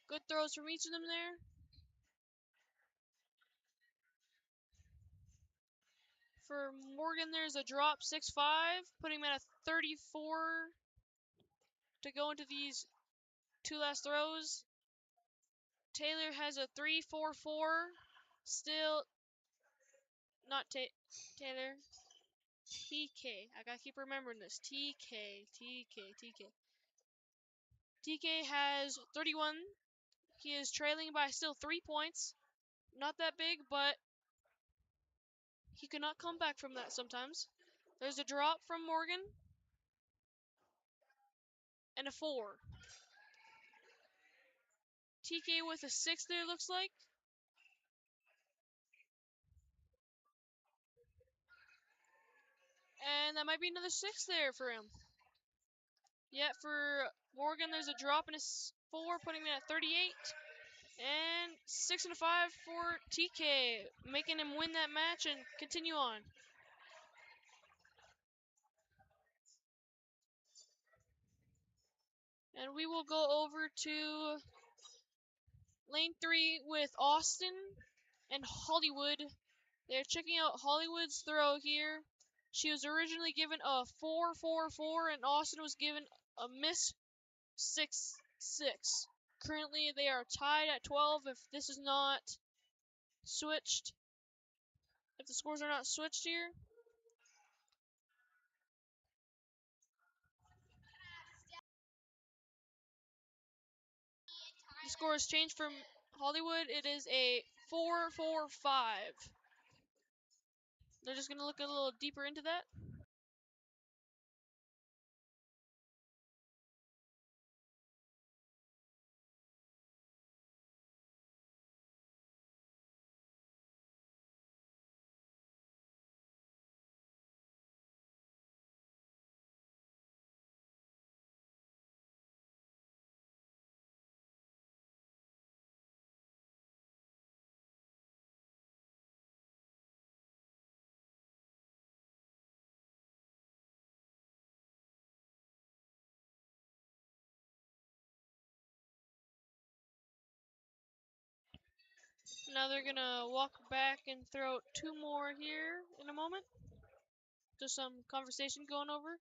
Good throws from each of them there. For Morgan, there's a drop 6-5, putting him at a 34 to go into these 2 last throws. Taylor has a 3-4-4. Still not Taylor. TK. I gotta keep remembering this. TK. TK has 31. He is trailing by still 3 points. Not that big, but he cannot come back from that sometimes. There's a drop from Morgan. And a 4. TK with a 6 there, looks like. And that might be another 6 there for him. Yeah, for Morgan, there's a drop and a 4, putting him at 38. And 6 and a 5 for TK, making him win that match and continue on. And we will go over to lane 3 with Austin and Hollywood. They're checking out Hollywood's throw here. She was originally given a 4-4-4, and Austin was given a miss 6-6. Currently, they are tied at 12 if this is not switched. If the scores are not switched here. The score has changed from Hollywood. It is a 4-4-5. They're just going to look a little deeper into that. Now they're going to walk back and throw 2 more here in a moment. Just some conversation going over.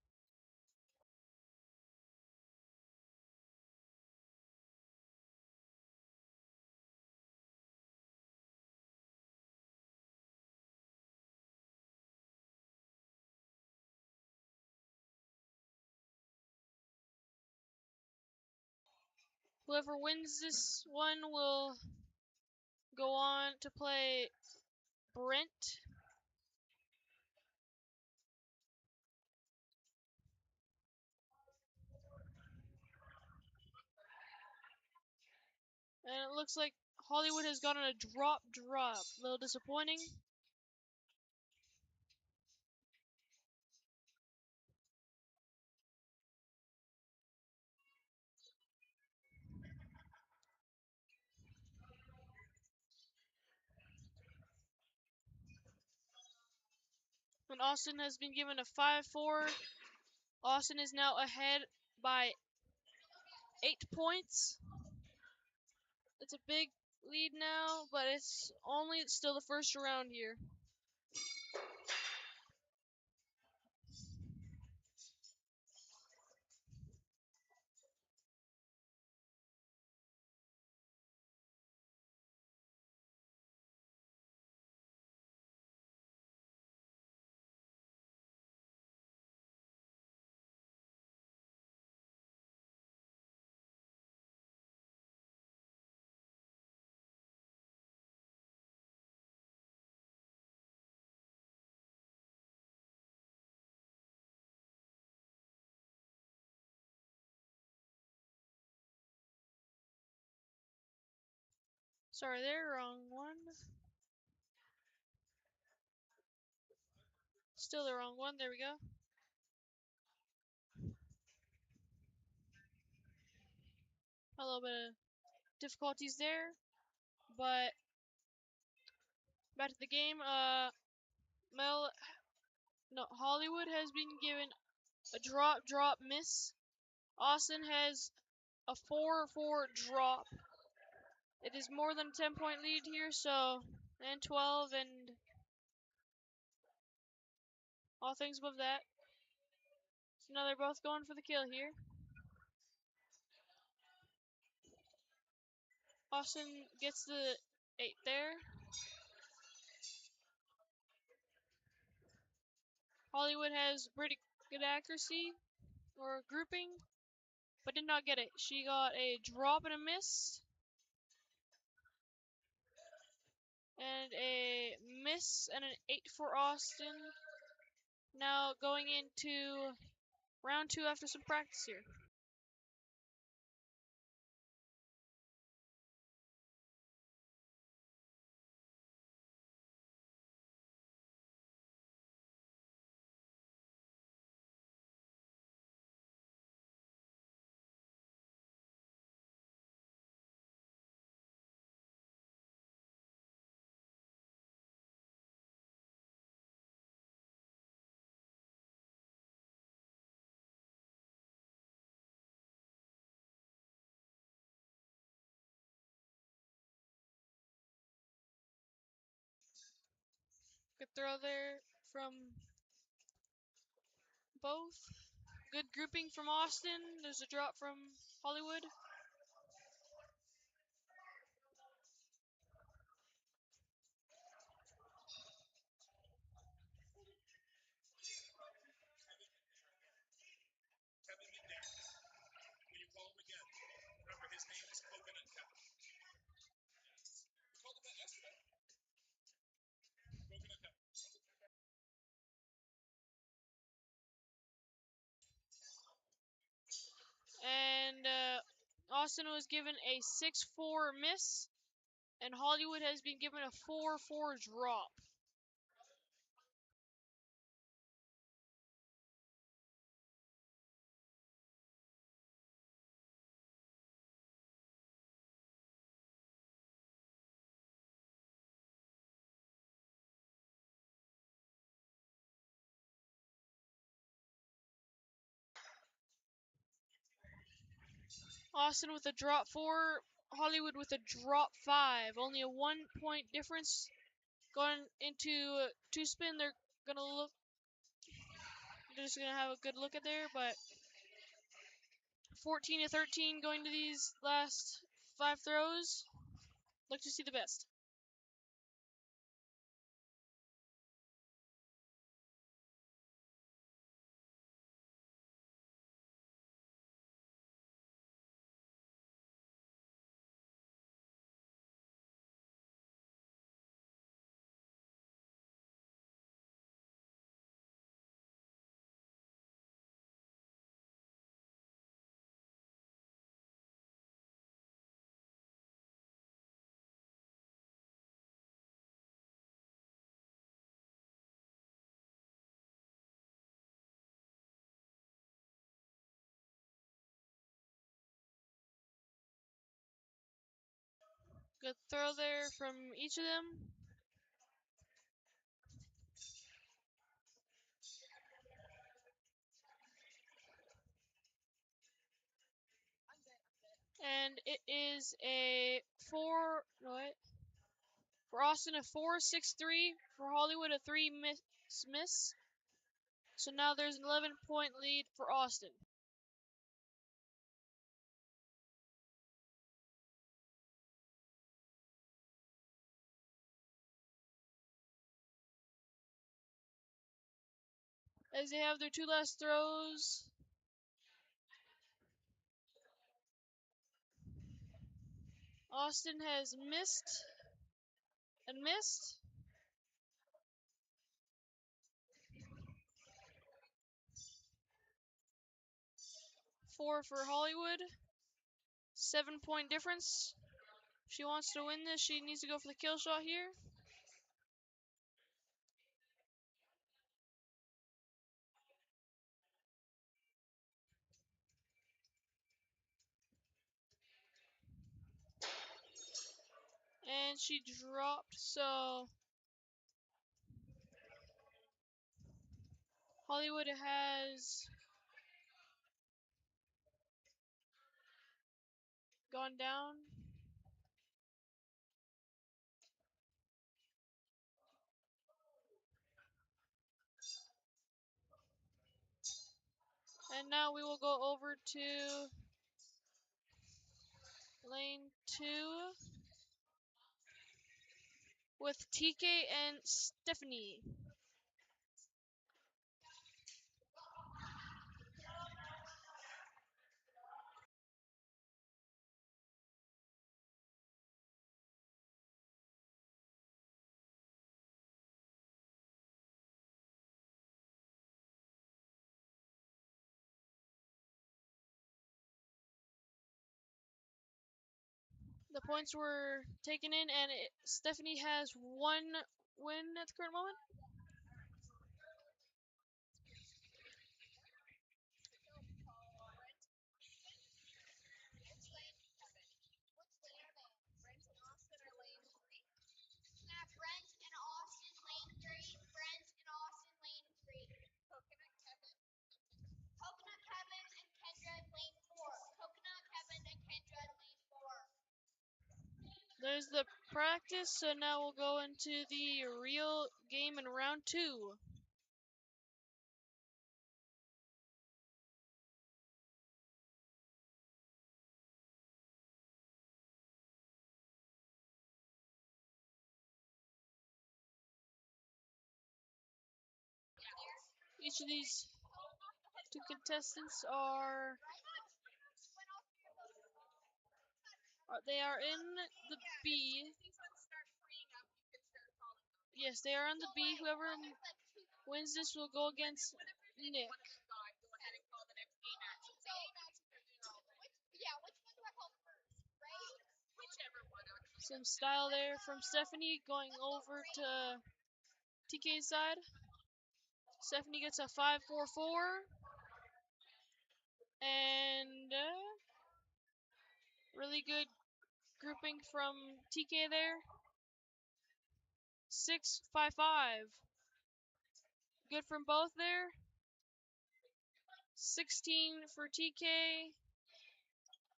Whoever wins this one will go on to play Brent. And it looks like Hollywood has gotten a drop. A little disappointing. And Austin has been given a 5-4. Austin is now ahead by 8 points. It's a big lead now, but it's only still the first round here. Sorry there, wrong one. Still the wrong one, there we go. A little bit of difficulties there, but back to the game. Hollywood has been given a drop, miss. Austin has a 4-4 drop. It is more than a 10-point lead here, so, and 12, and all things above that. So now they're both going for the kill here. Austin gets the 8 there. Hollywood has pretty good accuracy, or grouping, but did not get it. She got a drop and a miss. And a miss and an 8 for Austin. Now going into round 2 after some practice here. Good throw there from both. Good grouping from Austin. There's a drop from Hollywood. And Austin was given a 6-4 miss, and Hollywood has been given a 4-4 drop. Austin with a drop 4, Hollywood with a drop 5. Only a 1-point difference going into two spin. They're gonna look. They're just gonna have a good look at there, but 14-13 going to these last 5 throws. Look to see the best. Good throw there from each of them. And it is a 4. What? For Austin, a 4-6-3. For Hollywood, a 3 miss. So now there's an 11-point lead for Austin. As they have their 2 last throws. Austin has missed and missed. Four for Hollywood. 7-point difference. If she wants to win this, she needs to go for the kill shot here. And she dropped, so Hollywood has gone down. And now we will go over to lane 2 with TK and Stephanie. The points were taken in, and Stephanie has 1 win at the current moment. There's the practice, so now we'll go into the real game in round 2. each of these two contestants are they are in the B. Yes, they are on the B. Whoever wins this will go against Nick. Some style there from Stephanie going over to TK's side. Stephanie gets a 5-4-4. And really good grouping from TK there. 6-5-5. Good from both there. 16 for TK.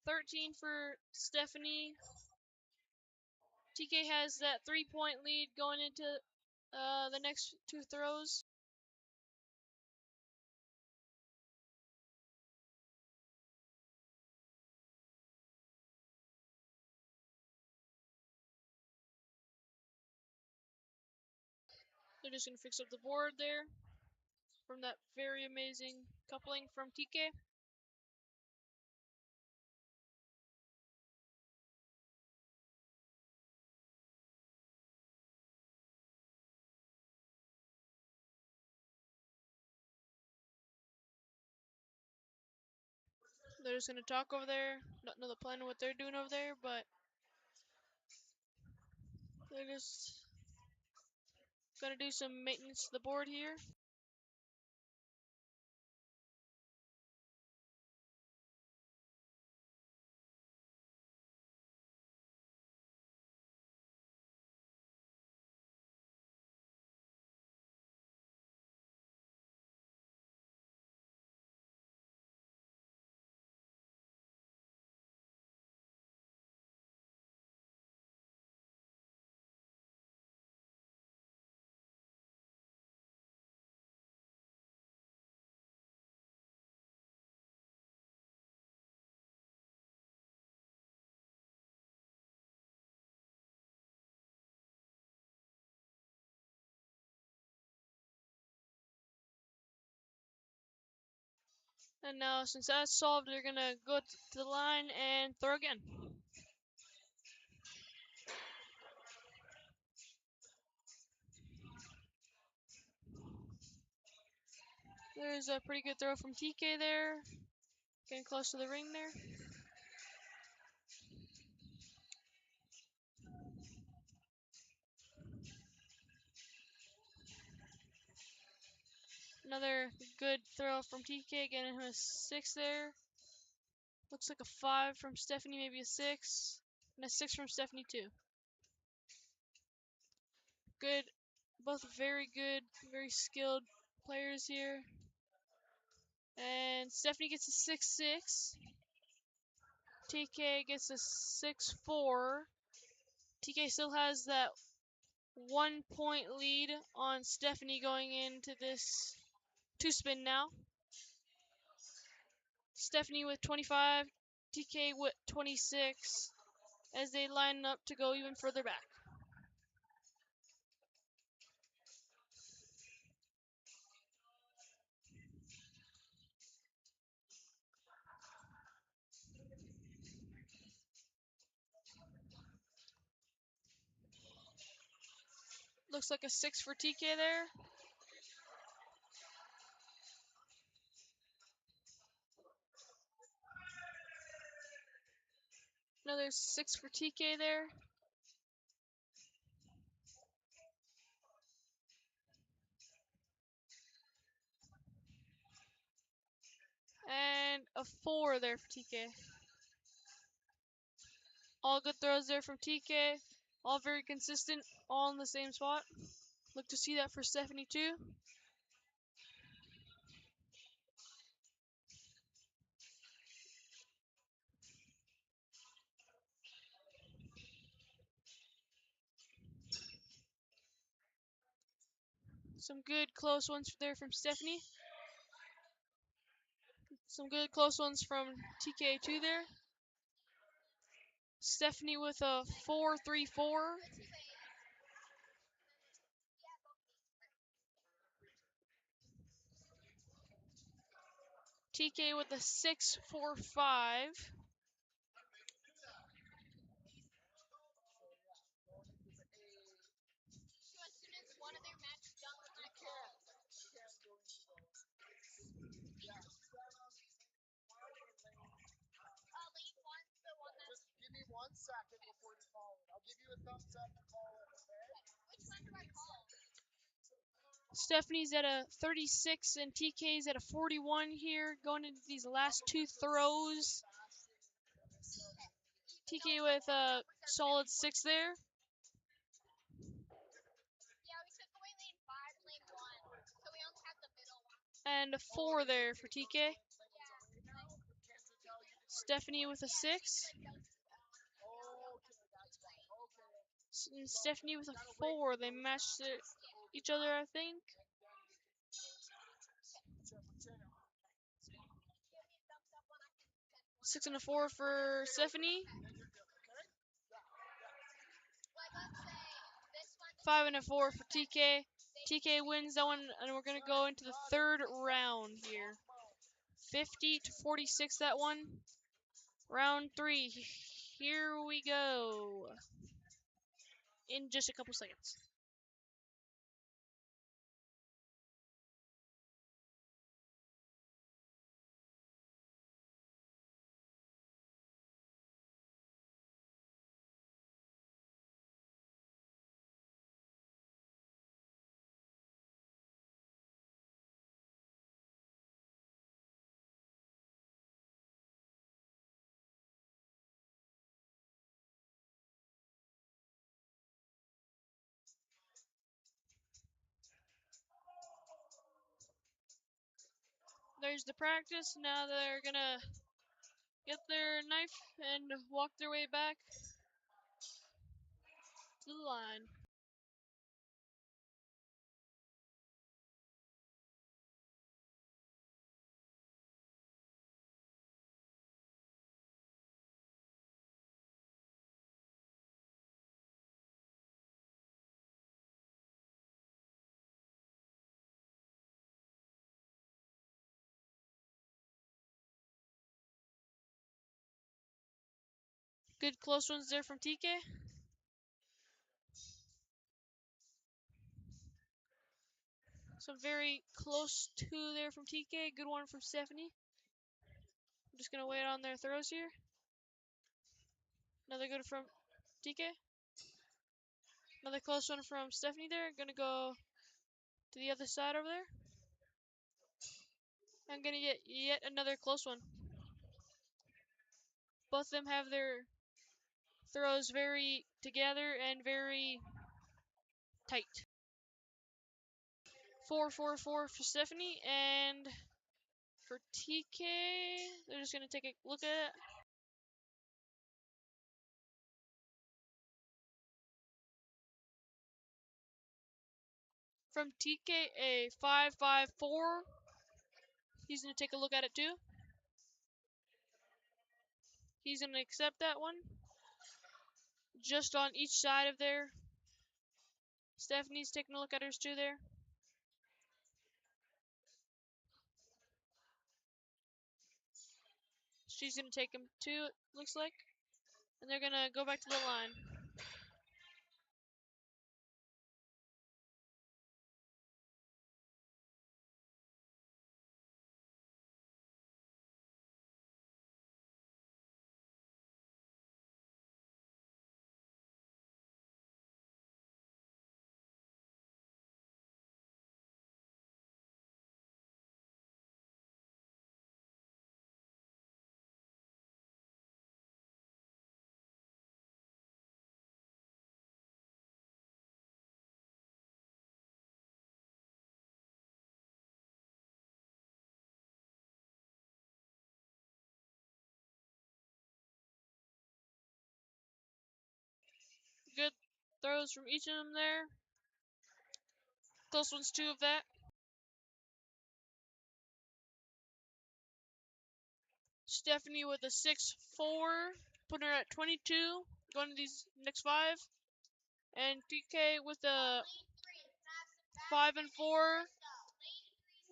13 for Stephanie. TK has that 3-point lead going into the next two throws. They're just going to fix up the board there from that very amazing coupling from TK. They're just going to talk over there. Don't know the plan of what they're doing over there, but they're just going to do some maintenance to the board here. And now, since that's solved, they're going to go to the line and throw again. There's a pretty good throw from TK there. Getting close to the ring there. Another good throw from TK, getting him a 6 there. Looks like a 5 from Stephanie, maybe a 6. And a 6 from Stephanie too. Good, both very good, very skilled players here. And Stephanie gets a 6-6. TK gets a 6-4. TK still has that 1-point lead on Stephanie going into this 2-spin now. Stephanie with 25, TK with 26 as they line up to go even further back. Looks like a 6 for TK there. Another 6 for TK there. And a 4 there for TK. All good throws there from TK. All very consistent, all in the same spot. Look to see that for Stephanie too. Some good close ones there from Stephanie. Some good close ones from TK too there. Stephanie with a 4-3-4. TK with a 6-4-5. Stephanie's at a 36 and TK's at a 41 here, going into these last two throws. TK with a solid 6 there. And a 4 there for TK. Stephanie with a 6. And Stephanie with a 4. They matched each other, I think. Six and a 4 for Stephanie. 5 and a 4 for TK. TK wins that one, and we're gonna go into the third round here. 50-46 that one. Round 3. Here we go. In just a couple seconds. There's the practice. Now they're gonna get their knife and walk their way back to the line. Good close ones there from TK. Some very close two there from TK. Good one from Stephanie. I'm just gonna wait on their throws here. Another good from TK. Another close one from Stephanie there. Gonna go to the other side over there. I'm gonna get yet another close one. Both of them have their throws very together and very tight. 4-4-4 for Stephanie, and for TK, they're just gonna take a look at it. From TK, a 5-5-4. He's gonna take a look at it too. He's gonna accept that one. Just on each side of there. Stephanie's taking a look at hers too there. She's gonna take him too, it looks like. And they're gonna go back to the line. Good throws from each of them there. Close ones too of that. Stephanie with a 6-4, putting her at 22, going to these next 5. And TK with a 5-4,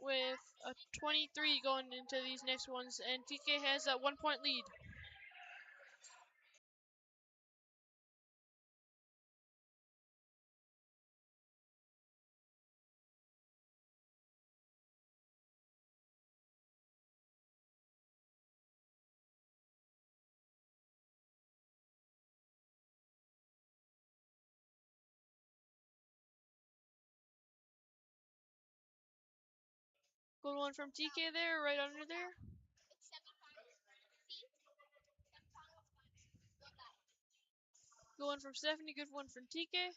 with a 23 going into these next ones, and TK has that 1-point lead. Good one from TK there, right under there. Good one from Stephanie, good one from TK.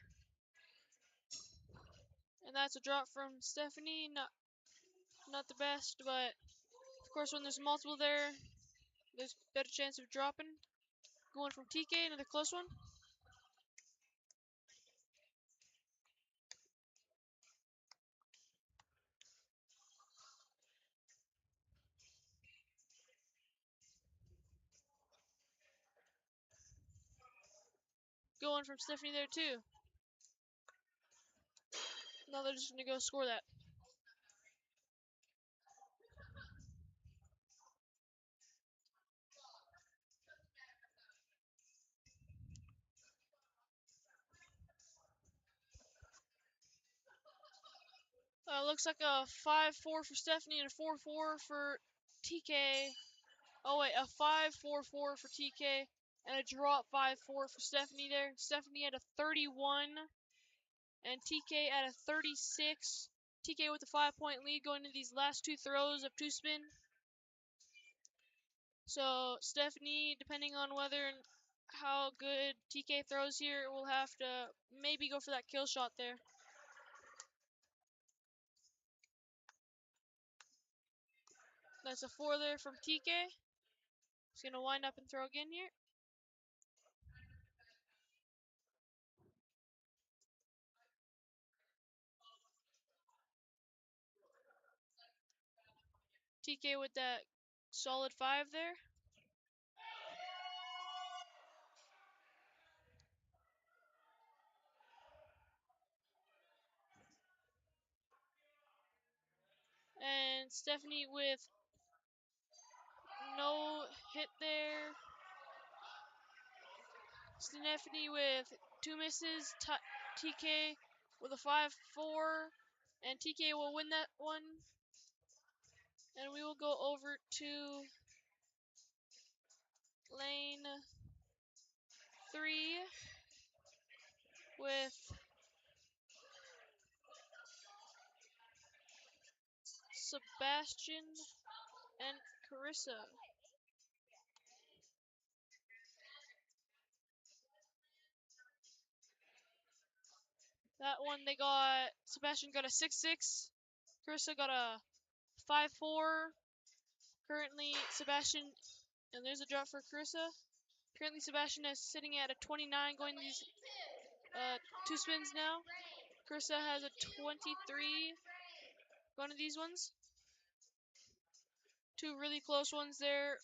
And that's a drop from Stephanie, not the best, but of course when there's multiple there, there's a better chance of dropping. Good one from TK, another close one. Good one from Stephanie there too. Now they're just gonna go score that. Looks like a 5-4 for Stephanie and a 4-4 for TK. Oh wait, a 5-4-4 for TK and a drop 5-4 for Stephanie there. Stephanie at a 31 and TK at a 36. TK with a 5-point lead going into these last two throws of two spin. So Stephanie, depending on whether and how good TK throws here, will have to maybe go for that kill shot there. That's a 4 there from TK. He's gonna wind up and throw again here. TK with that solid 5 there. And Stephanie with no hit there. Stephanie with 2 misses. TK with a 5-4. And TK will win that one. And we will go over to lane 3 with Sebastian and Carissa. That one Sebastian got a 6-6. Carissa got a 5-4. Currently Sebastian, and there's a drop for Carissa. Currently Sebastian is sitting at a 29 going these two spins now. Carissa has a 23 going to these ones. Three really close ones there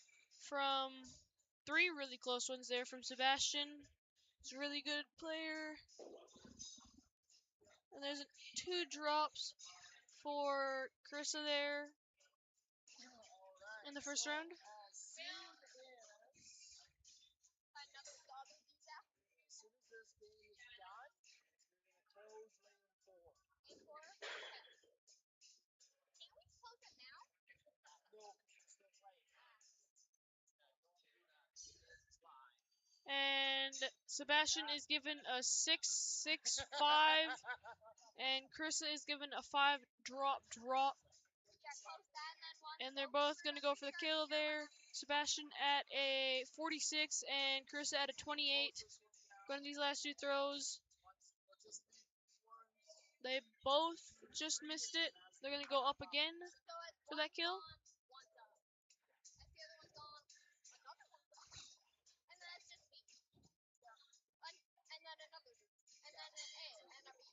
from Sebastian. He's a really good player. And there's 2 drops for Carissa there in the first round. And Sebastian is given a 6-6-5, and Carissa is given a 5 drop. And they're both going to go for the kill there. Sebastian at a 46 and Carissa at a 28. Going to these last 2 throws. They both just missed it. They're going to go up again for that kill.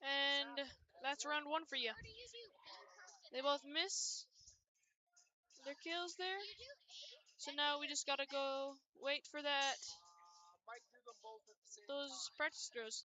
And that's round 1 for you. They both miss their kills there. So now we just gotta go wait for those practice throws.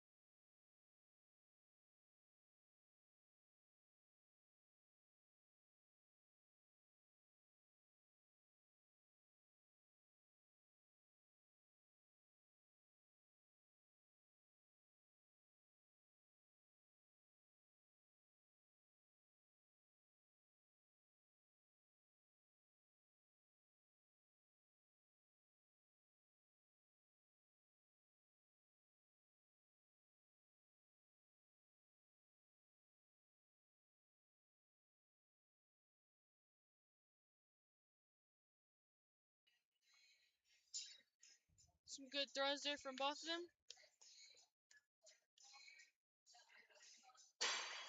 Some good throws there from both of them.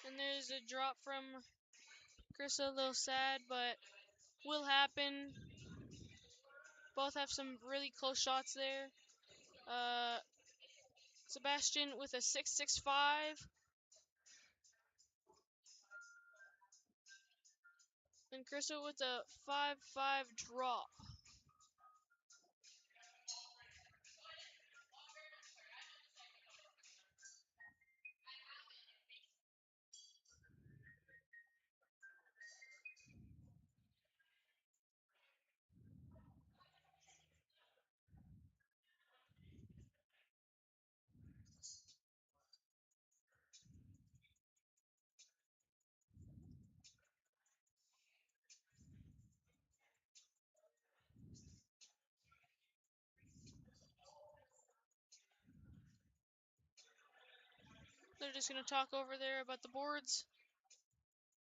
And there's a drop from Krista, a little sad, but will happen. Both have some really close shots there. Sebastian with a 6.65. And Krista with a 5.5 drop. They're just going to talk over there about the boards.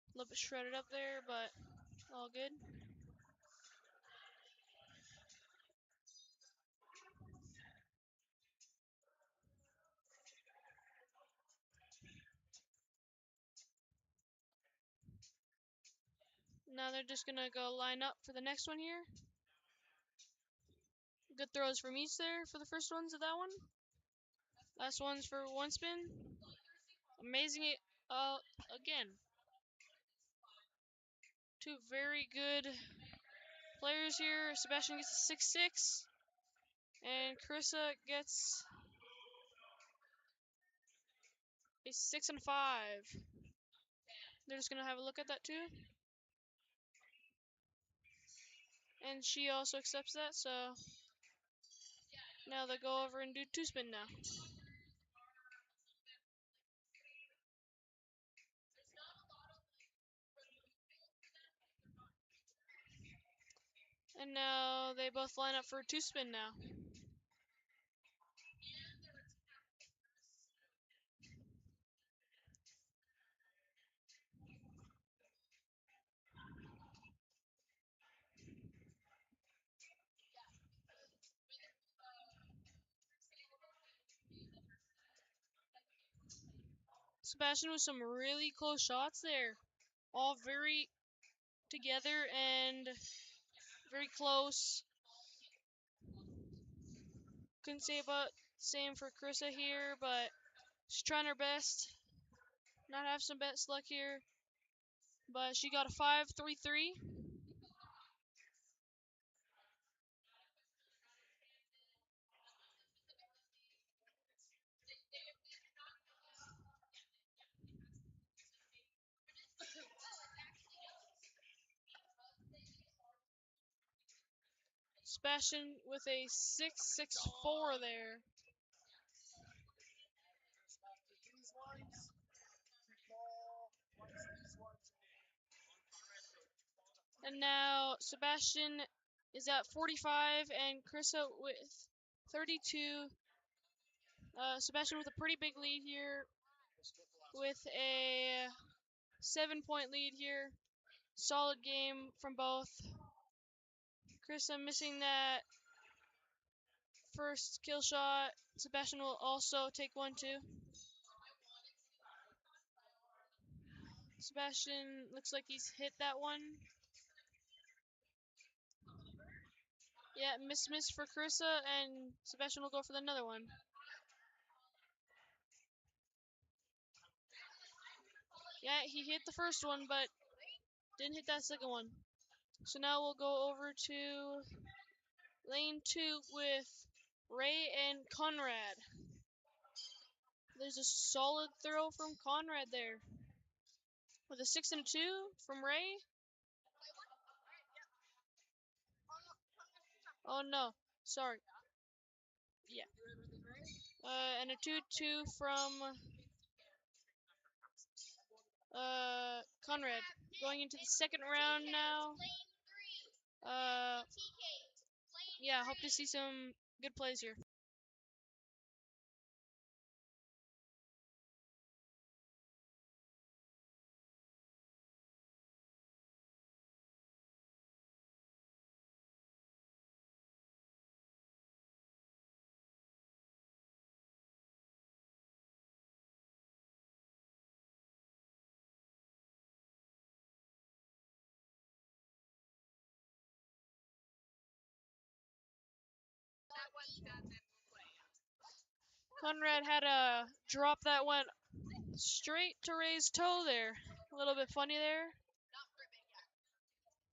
A little bit shredded up there, but all good. Now they're just going to go line up for the next one here. Good throws from each there for the first ones of that one. Last one's for one spin. Amazing it again. Two very good players here. Sebastian gets a 6.6. And Carissa gets a 6.5. They're just going to have a look at that too. And she also accepts that, so now they'll go over and do two spin now. And now they both line up for a two spin now. Sebastian with some really close shots there. All very together and very close. Couldn't say about same for Carissa here, but she's trying her best. Not have some best luck here. But she got a 5.33. Sebastian with a 6.64 there. And now Sebastian is at 45 and Carissa with 32. Sebastian with a pretty big lead here with a 7-point lead here. Solid game from both. Carissa missing that first kill shot. Sebastian will also take one too. Sebastian looks like he's hit that one. Yeah, miss for Carissa, and Sebastian will go for another one. Yeah, he hit the first one, but didn't hit that second one. So now we'll go over to lane 2 with Ray and Conrad. There's a solid throw from Conrad there. With a 6-2 from Ray. Oh no, sorry. Yeah. And a 2-2 from Conrad. Going into the second round now. Yeah, hope to see some good plays here. Conrad had a drop that went straight to Ray's toe there. A little bit funny there.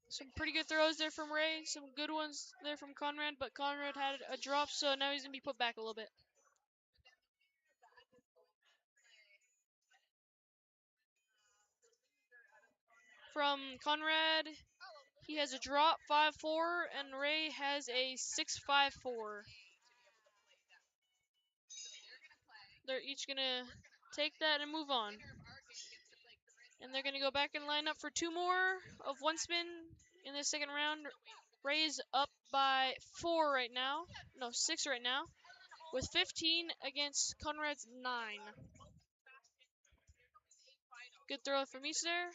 Some pretty good throws there from Ray. Some good ones there from Conrad, but Conrad had a drop, so now he's going to be put back a little bit. From Conrad, he has a drop 5-4, and Ray has a 6-5-4. They're each going to take that and move on. And they're going to go back and line up for 2 more of one spin in the second round. Ray's up by 4 right now. No, 6 right now. With 15 against Conrad's 9. Good throw from each there.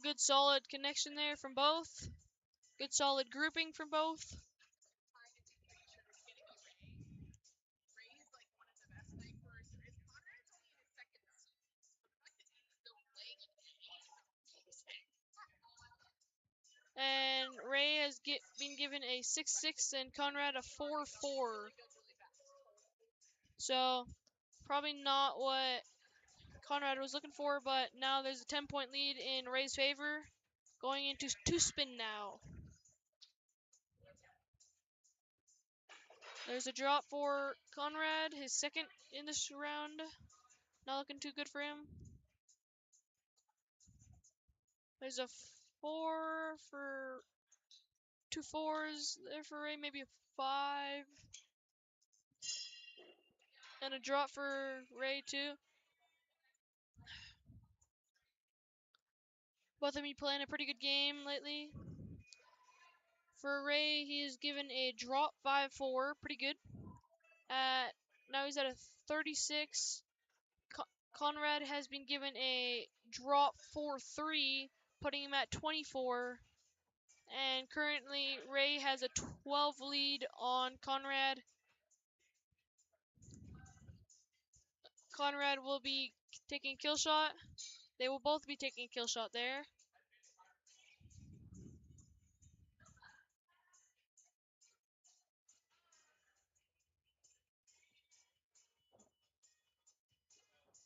Good solid connection there from both. Good solid grouping from both. And Ray has been given a 6-6 and Conrad a 4-4. So, probably not what Conrad was looking for, but now there's a 10-point lead in Ray's favor. Going into 2-spin now. There's a drop for Conrad, his second in this round. Not looking too good for him. There's a 4 for 2 4s there for Ray, maybe a 5. And a drop for Ray too. Both of them playing a pretty good game lately. For Ray, he is given a drop 5-4, pretty good. Now he's at a 36. Conrad has been given a drop 4-3, putting him at 24. And currently, Ray has a 12 lead on Conrad. Conrad will be taking kill shot. They will both be taking kill shot there.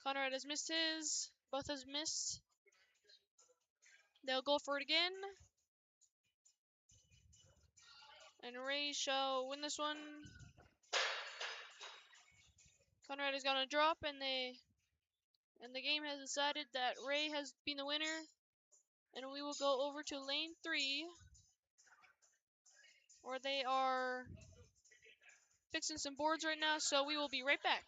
Conrad has missed his. Both has missed. They'll go for it again. And Ray shall win this one. Conrad has got a drop, and the game has decided that Ray has been the winner. And we will go over to lane 3, where they are fixing some boards right now. So we will be right back.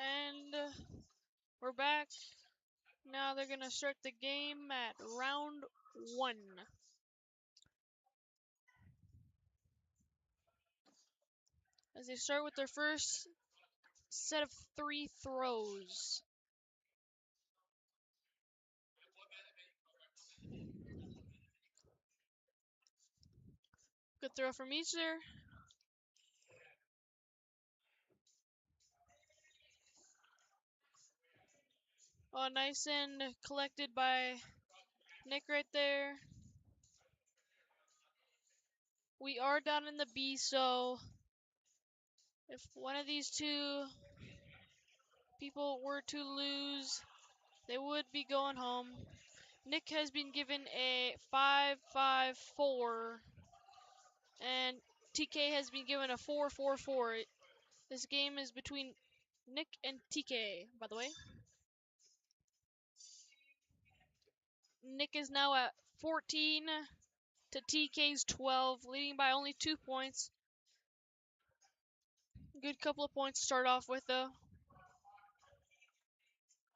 And we're back. Now they're gonna start the game at round 1. As they start with their first set of 3 throws. Good throw from each there. Oh, nice and collected by Nick right there. We are down in the B, so if one of these two people were to lose, they would be going home. Nick has been given a 5-5-4, and TK has been given a 4-4-4. This game is between Nick and TK, by the way. Nick is now at 14 to TK's 12, leading by only 2 points. Good couple of points to start off with, though.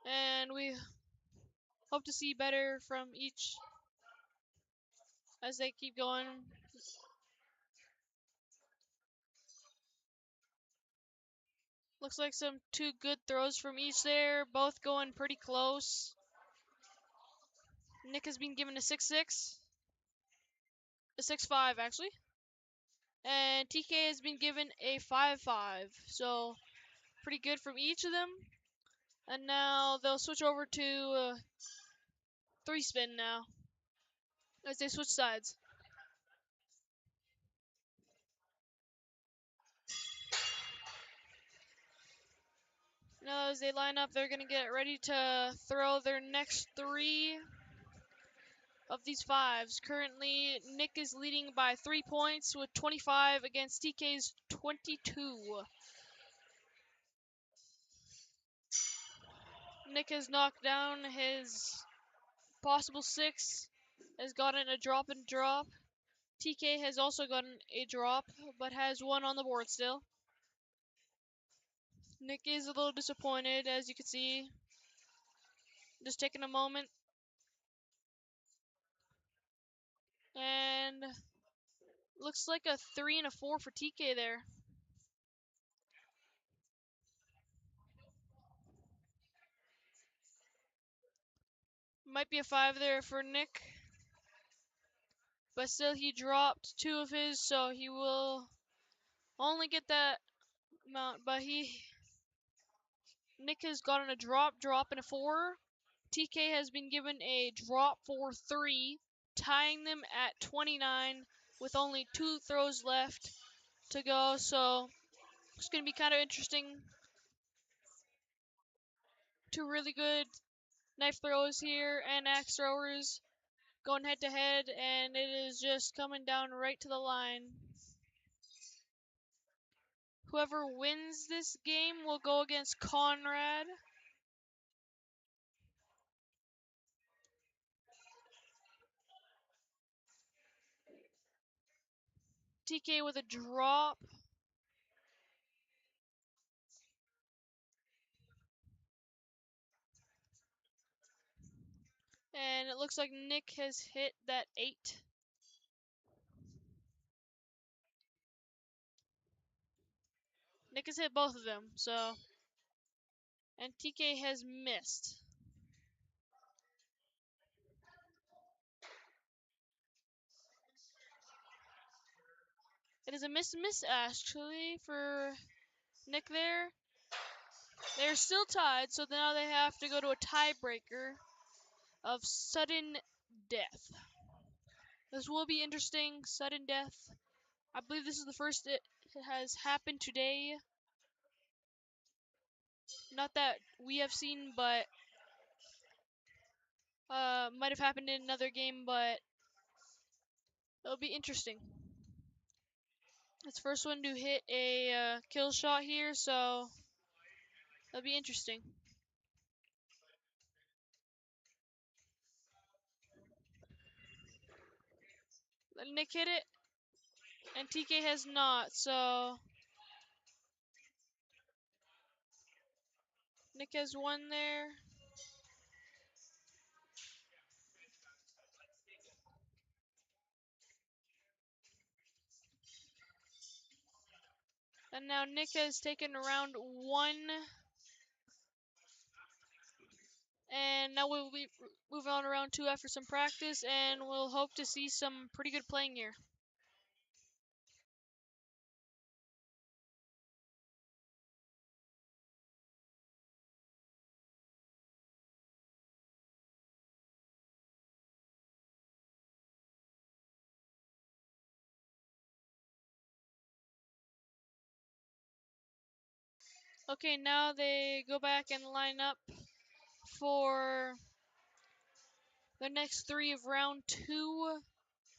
And we hope to see better from each as they keep going. Looks like some 2 good throws from each there, both going pretty close. Nick has been given a 6-6. A 6-5, actually. And TK has been given a 5-5. So, pretty good from each of them. And now they'll switch over to 3-spin now. As they switch sides. Now as they line up, they're going to get ready to throw their next 3 of these 5s. Currently, Nick is leading by 3 points with 25 against TK's 22. Nick has knocked down his possible 6, has gotten a drop and drop. TK has also gotten a drop, but has 1 on the board still. Nick is a little disappointed, as you can see. Just taking a moment. And looks like a 3 and a 4 for TK there. Might be a 5 there for Nick. But still, he dropped 2 of his, so he will only get that amount. But Nick has gotten a drop, and a 4. TK has been given a drop for 3, tying them at 29 with only 2 throws left to go. So it's going to be kind of interesting. 2 really good knife throws here and axe throwers going head to head, and it is just coming down right to the line. Whoever wins this game will go against Conrad. TK with a drop. And it looks like Nick has hit that 8. Nick has hit both of them, so. And TK has missed. It is a miss actually for Nick there. They're still tied, so now they have to go to a tiebreaker of sudden death. This will be interesting, sudden death. I believe this is the first it has happened today. Not that we have seen, but might have happened in another game, but it'll be interesting. It's first one to hit a kill shot here, so it'll be interesting. Nick hit it, and TK has not, so Nick has one there. And now Nick has taken round 1. And now we'll be moving on to round 2 after some practice, and we'll hope to see some pretty good playing here. Okay, now they go back and line up for the next 3 of round 2.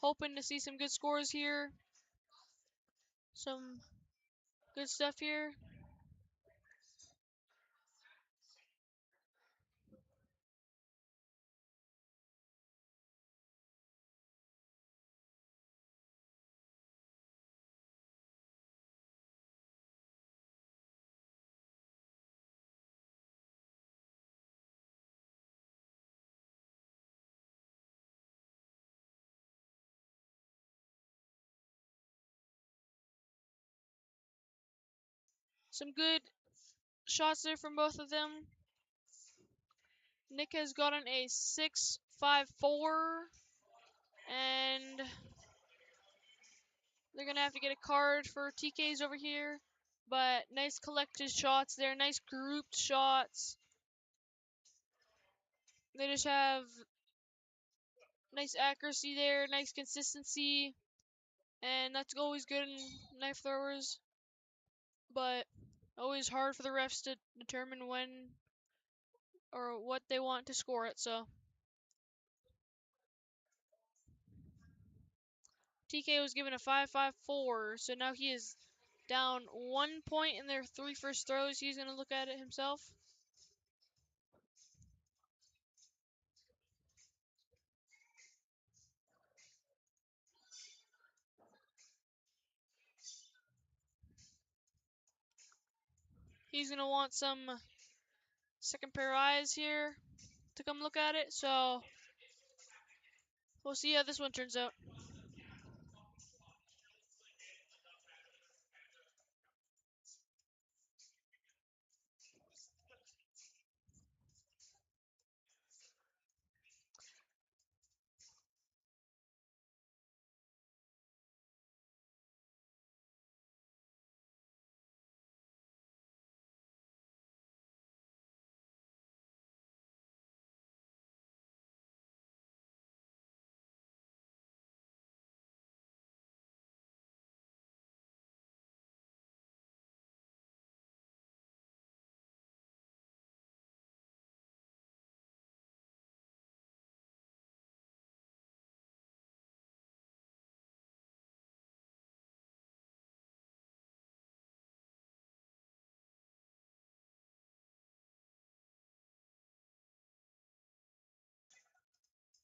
Hoping to see some good scores here. Some good stuff here. Some good shots there from both of them. Nick has gotten a 6-5-4, and they're going to have to get a card for TK's over here. But nice collected shots there, nice grouped shots. They just have nice accuracy there, nice consistency, and that's always good in knife throwers. But always hard for the refs to determine when or what they want to score it, so. TK was given a 5-5-4, so now he is down 1 point in their 3 first throws. He's going to look at it himself. He's going to want some second pair of eyes here to come look at it, so we'll see how this one turns out.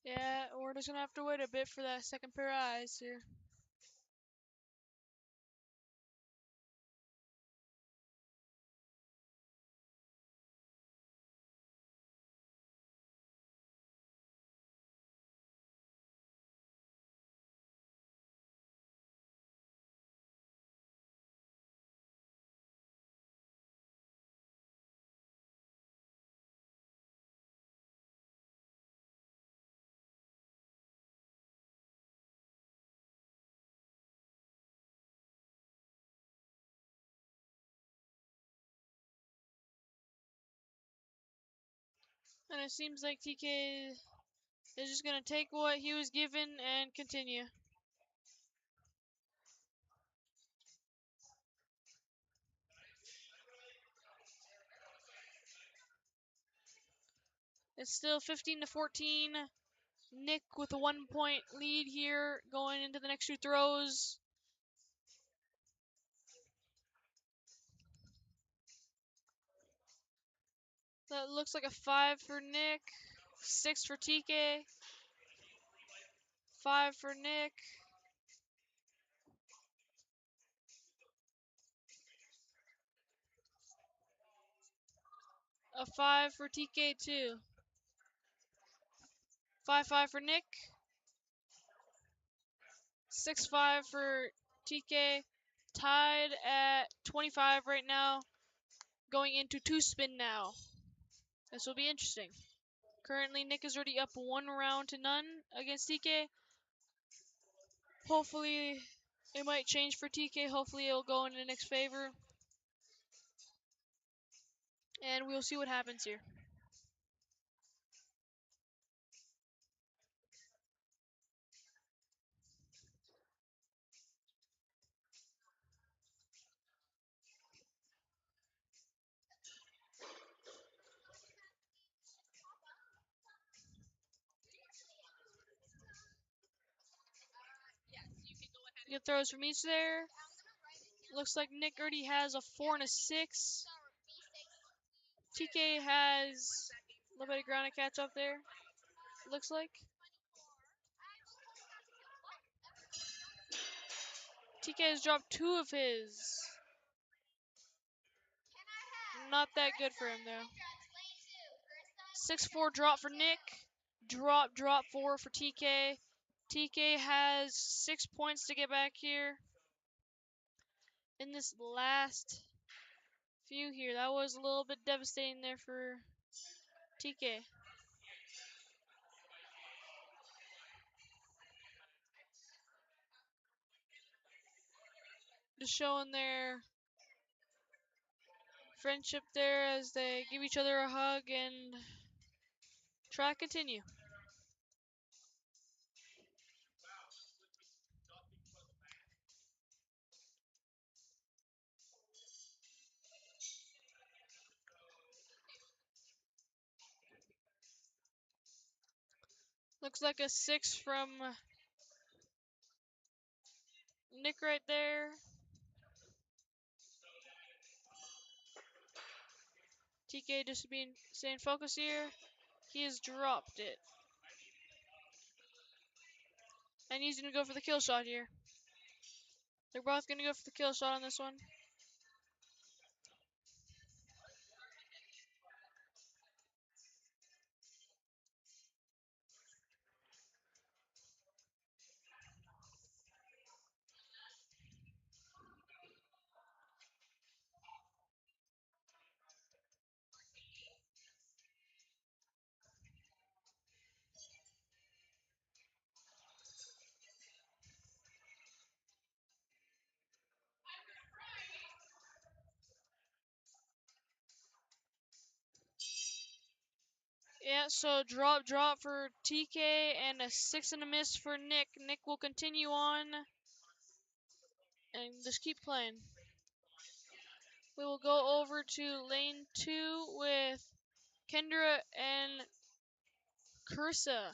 Yeah, we're just going to have to wait a bit for that second pair of eyes here. And it seems like TK is just going to take what he was given and continue. It's still 15-14. Nick with a 1 point lead here going into the next 2 throws. That looks like a 5 for Nick, 6 for TK, 5 for Nick. A 5 for TK2. 5-5 for Nick. 6-5 for TK. Tied at 25 right now. Going into 2-spin now. This will be interesting. Currently, Nick is already up 1 round to none against TK. Hopefully, it might change for TK. Hopefully, it'll go in Nick's favor. And we'll see what happens here. Good throws from each there. Looks like Nick already has a 4 and a 6. TK has a little bit of ground to catch up there. Looks like. TK has dropped 2 of his. Not that good for him though. 6-4 drop for Nick. Drop 4 for TK. TK has 6 points to get back here. In this last few here, that was a little bit devastating there for TK. Just showing their friendship there as they give each other a hug and try to continue. Looks like a 6 from Nick right there. TK just staying focused here. He has dropped it. And he's going to go for the kill shot here. They're both going to go for the kill shot on this one. Yeah, so drop for TK and a 6 and a miss for Nick. Nick will continue on and just keep playing. We will go over to lane 2 with Kendra and Carissa.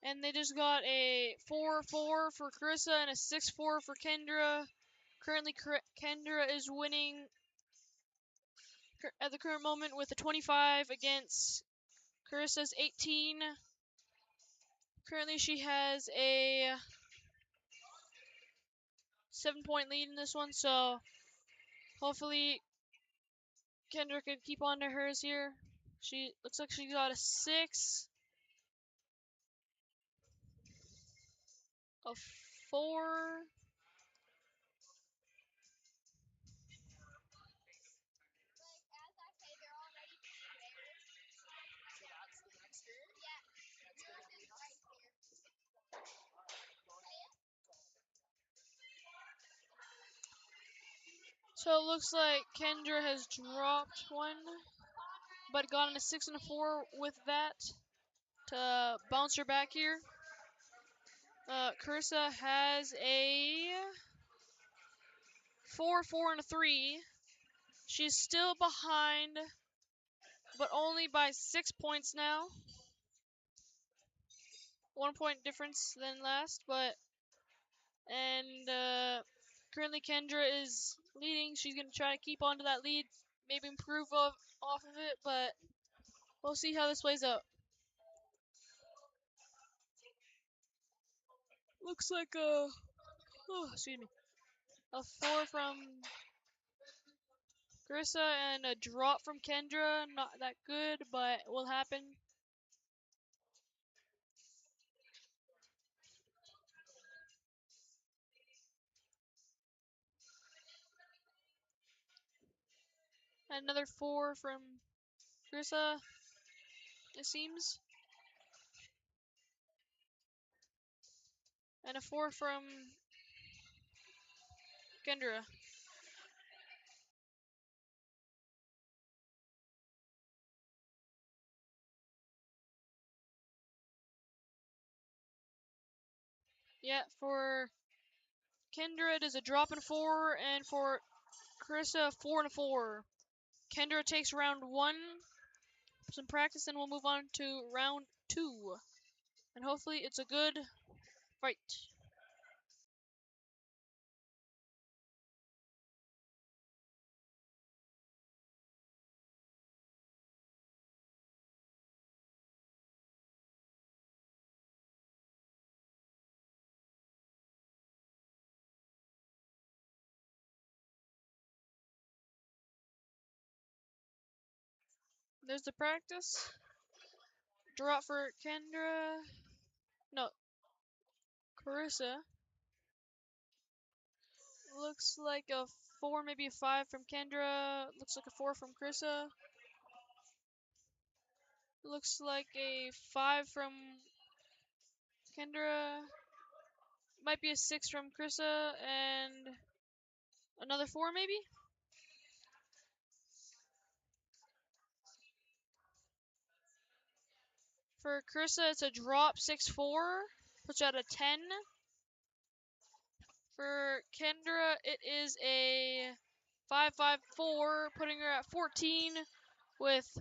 And they just got a 4-4 for Carissa and a 6-4 for Kendra. Currently, Kendra is winning at the current moment with a 25 against Carissa's 18. Currently, she has a 7-point lead in this one, so hopefully Kendra can keep on to hers here. She looks like she got a 6, a 4. So it looks like Kendra has dropped one, but gotten a 6 and a 4 with that to bounce her back here. Carissa has a 4, and a 3. She's still behind, but only by 6 points now. 1 point difference than last, currently Kendra is leading. She's gonna try to keep on to that lead, maybe improve off of it, but we'll see how this plays out. Looks like a excuse me, a 4 from Carissa and a drop from Kendra. Not that good, but will happen. Another 4 from Carissa, it seems. And a 4 from Kendra. Yeah, for Kendra it is a drop and 4, and for Carissa 4 and a 4. Kendra takes round 1, some practice, and we'll move on to round 2. And hopefully it's a good fight. There's the practice. Drop for Kendra. No, Carissa. Looks like a 4, maybe a 5 from Kendra. Looks like a 4 from Carissa. Looks like a 5 from Kendra. Might be a 6 from Carissa. And another 4, maybe? For Carissa, it's a drop 6-4. Puts you at a 10. For Kendra, it is a 5-5-4, putting her at 14 with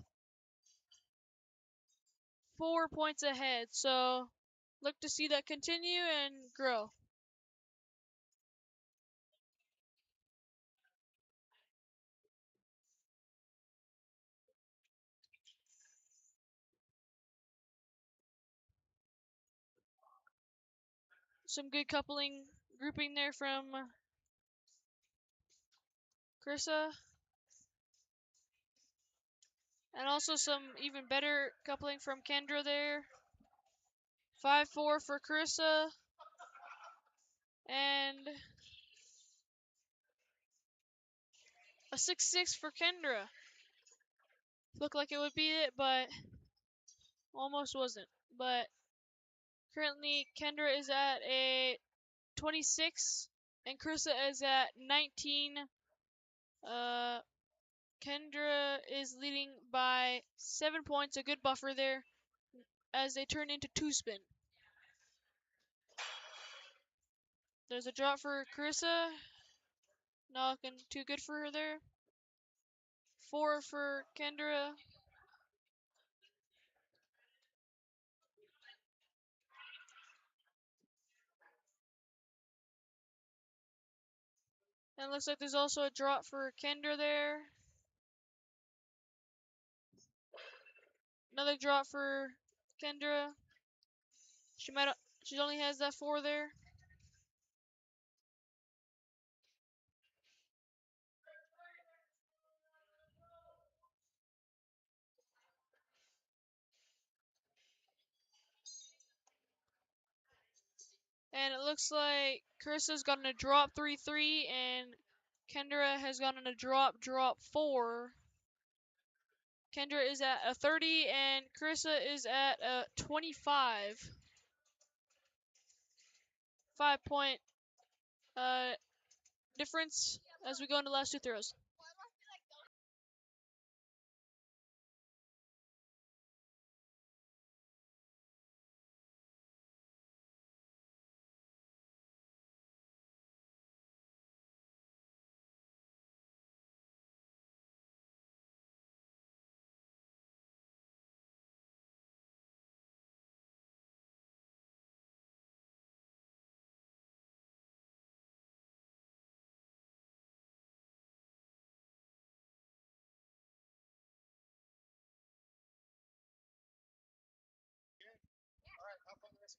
4 points ahead. So look to see that continue and grow. Some good coupling grouping there from Carissa. And also some even better coupling from Kendra there. 5-4 for Carissa. And a 6-6 for Kendra. Looked like it would be it, but almost wasn't. But currently Kendra is at a 26 and Carissa is at 19. Kendra is leading by 7 points, a good buffer there as they turn into 2-spin. There's a drop for Carissa. Not looking too good for her there. 4 for Kendra. And it looks like there's also a drop for Kendra there. Another drop for Kendra. She only has that 4 there. And it looks like Carissa's gotten a drop 3-3 and Kendra has gotten a drop 4. Kendra is at a 30 and Carissa is at a 25. 5-point difference as we go into the last 2 throws.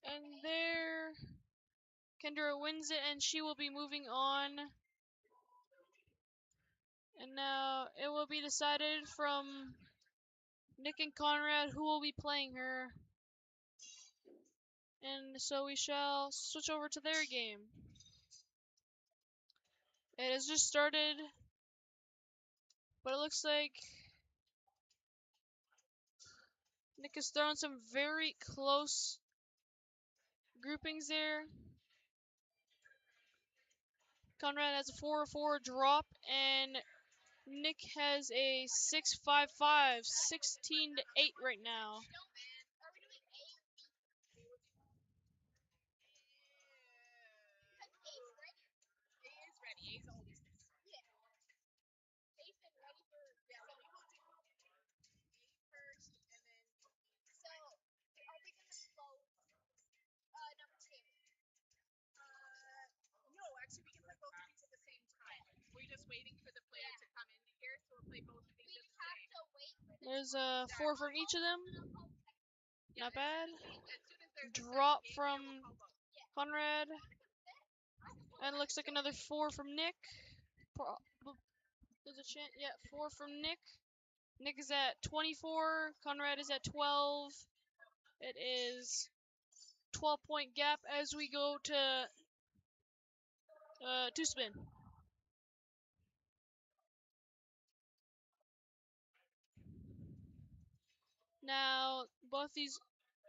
And there Kendra wins it, and she will be moving on. And now it will be decided from Nick and Conrad who will be playing her. And so we shall switch over to their game. It has just started, but it looks like Nick has thrown some very close groupings there. Conrad has a 4-4 drop, and Nick has a 6-5-5, 16-8 right now. There's a 4 from each of them. Not bad. Drop from Conrad. And it looks like another 4 from Nick. There's a chance. Yeah, 4 from Nick. Nick is at 24. Conrad is at 12. It is 12-point gap as we go to two spin. Now both these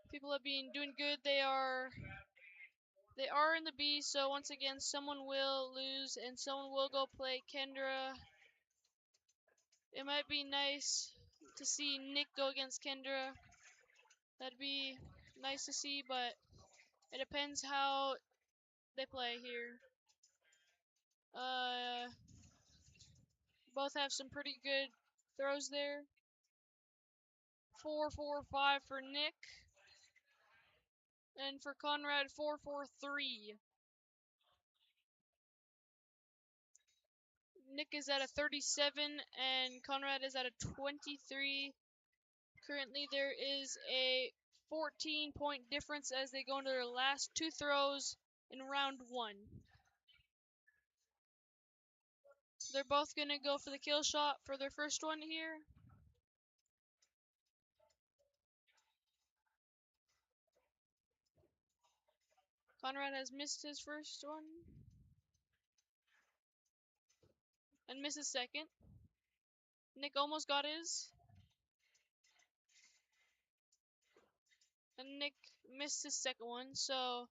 people have been doing good. They are in the B, so once again someone will lose and someone will go play Kendra. It might be nice to see Nick go against Kendra. That'd be nice to see, but it depends how they play here. Both have some pretty good throws there. 4-4-5 for Nick. And for Conrad, 4-4-3. Nick is at a 37 and Conrad is at a 23. Currently, there is a 14-point difference as they go into their last two throws in round one. They're both going to go for the kill shot for their first one here. Conrad has missed his first one and missed his second. Nick almost got his. And Nick missed his second one, so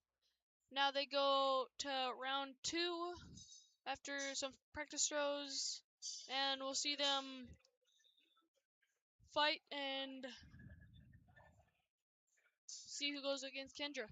now they go to round two after some practice throws, and we'll see them fight and see who goes against Kendra.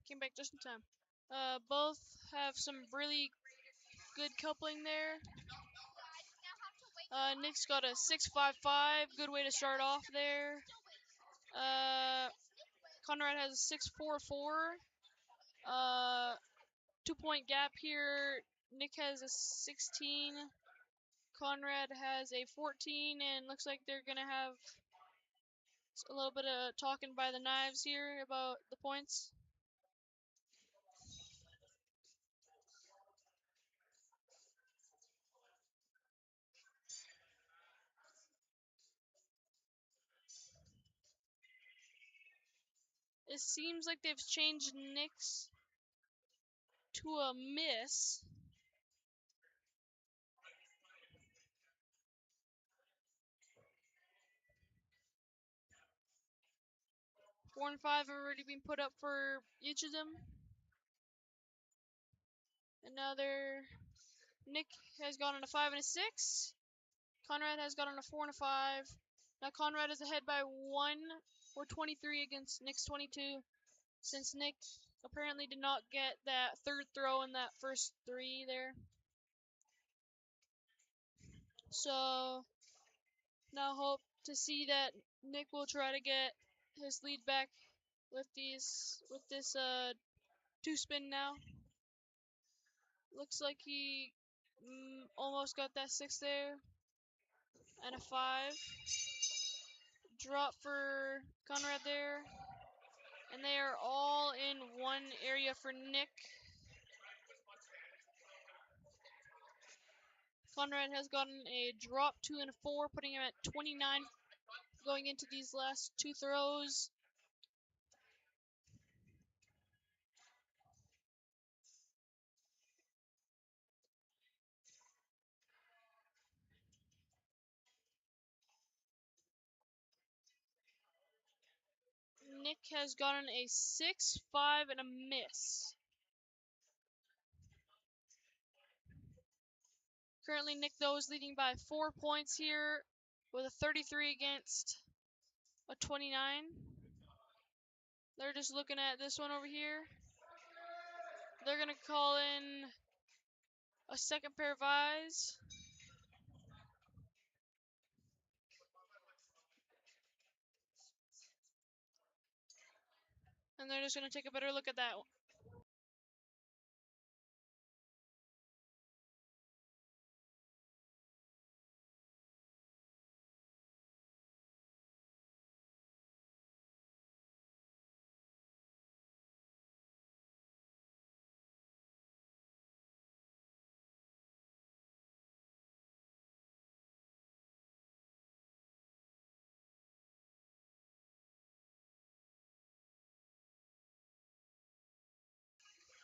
Came back just in time. Both have some really good coupling there. Nick's got a 6-5-5, good way to start off there. Conrad has a 6-4-4. 2-point gap here. Nick has a 16. Conrad has a 14, and looks like they're gonna have a little bit of talking by the knives here about the points. It seems like they've changed Nick's to a miss. Four and 5 have already been put up for each of them. And now Nick has gone on a 5 and a 6. Conrad has got on a 4 and a 5. Now Conrad is ahead by 1 or 23 against Nick's 22, since Nick apparently did not get that third throw in that first 3 there. So now hope to see that Nick will try to get his lead back with this two spin now. Looks like he almost got that 6 there. And a 5. Drop for Conrad there. And they are all in one area for Nick. Conrad has gotten a drop 2 and a 4, putting him at 29 going into these last 2 throws. Nick has gotten a 6, 5, and a miss. Currently, Nick, though, is leading by 4 points here with a 33 against a 29. They're just looking at this one over here. They're going to call in a second pair of eyes. And they're just going to take a better look at that one.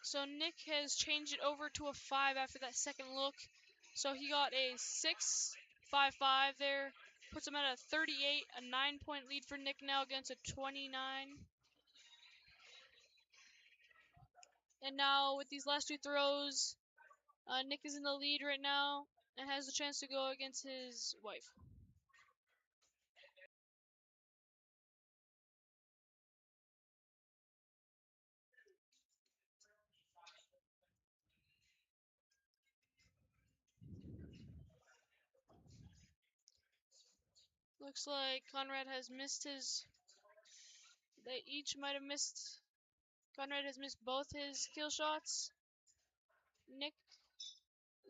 So Nick has changed it over to a 5 after that second look. So he got a 6, 5, 5 there. Puts him at a 38, a 9-point lead for Nick now against a 29. And now with these last 2 throws, Nick is in the lead right now and has a chance to go against his wife. Looks like Conrad has missed his... They each might have missed... Conrad has missed both his kill shots. Nick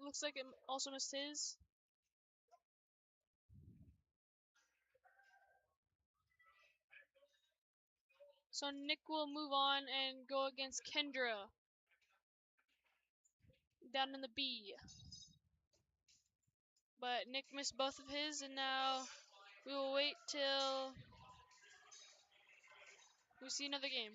looks like it also missed his. So Nick will move on and go against Kendra down in the B. But Nick missed both of his, and now we will wait till we see another game.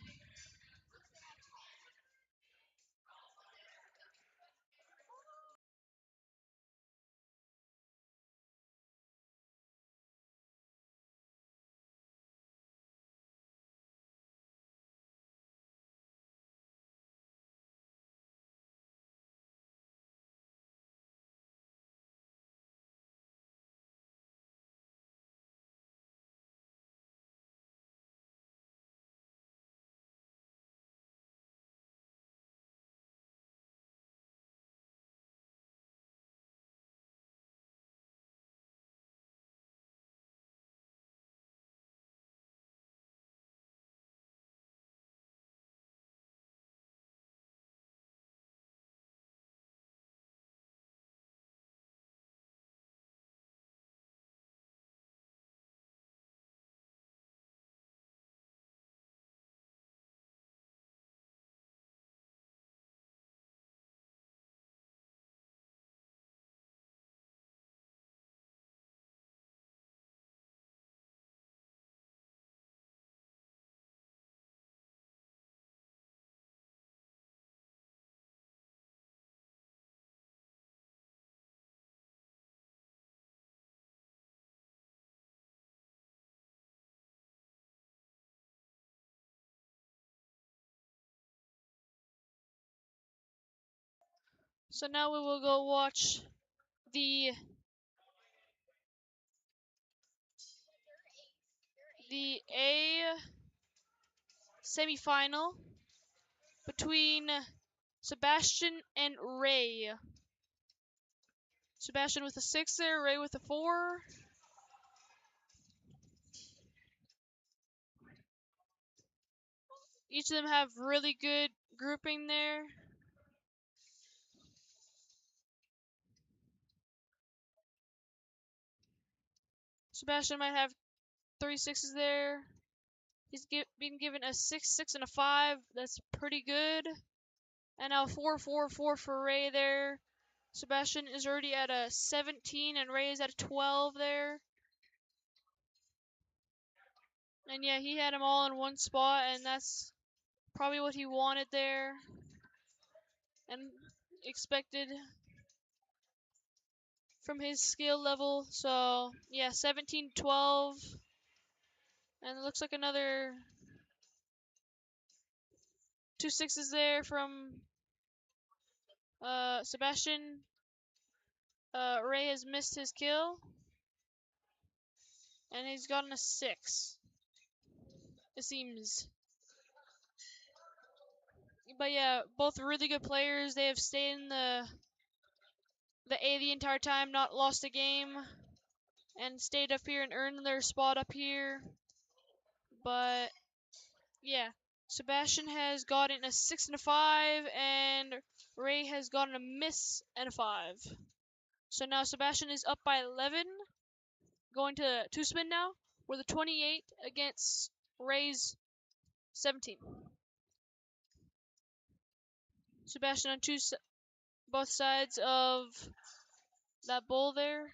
So now we will go watch the A semifinal between Sebastian and Ray. Sebastian with a 6 there, Ray with a 4. Each of them have really good grouping there. Sebastian might have 3 6s there. He's been given a 6 6 and a 5. That's pretty good. And now 4 4 4 for Ray there. Sebastian is already at a 17 and Ray is at a 12 there. And yeah, he had them all in one spot, and that's probably what he wanted there and expected from his skill level. So yeah, 17 12. And it looks like another 2 6s there from Sebastian. Ray has missed his kill, and he's gotten a 6. It seems. But yeah, both really good players. They have stayed in the A the entire time, not lost a game, and stayed up here and earned their spot up here. But yeah, Sebastian has gotten a 6 and a 5, and Ray has gotten a miss and a 5. So now Sebastian is up by 11, going to 2-spin now, with a 28 against Ray's 17. Sebastian on both sides of that bowl there,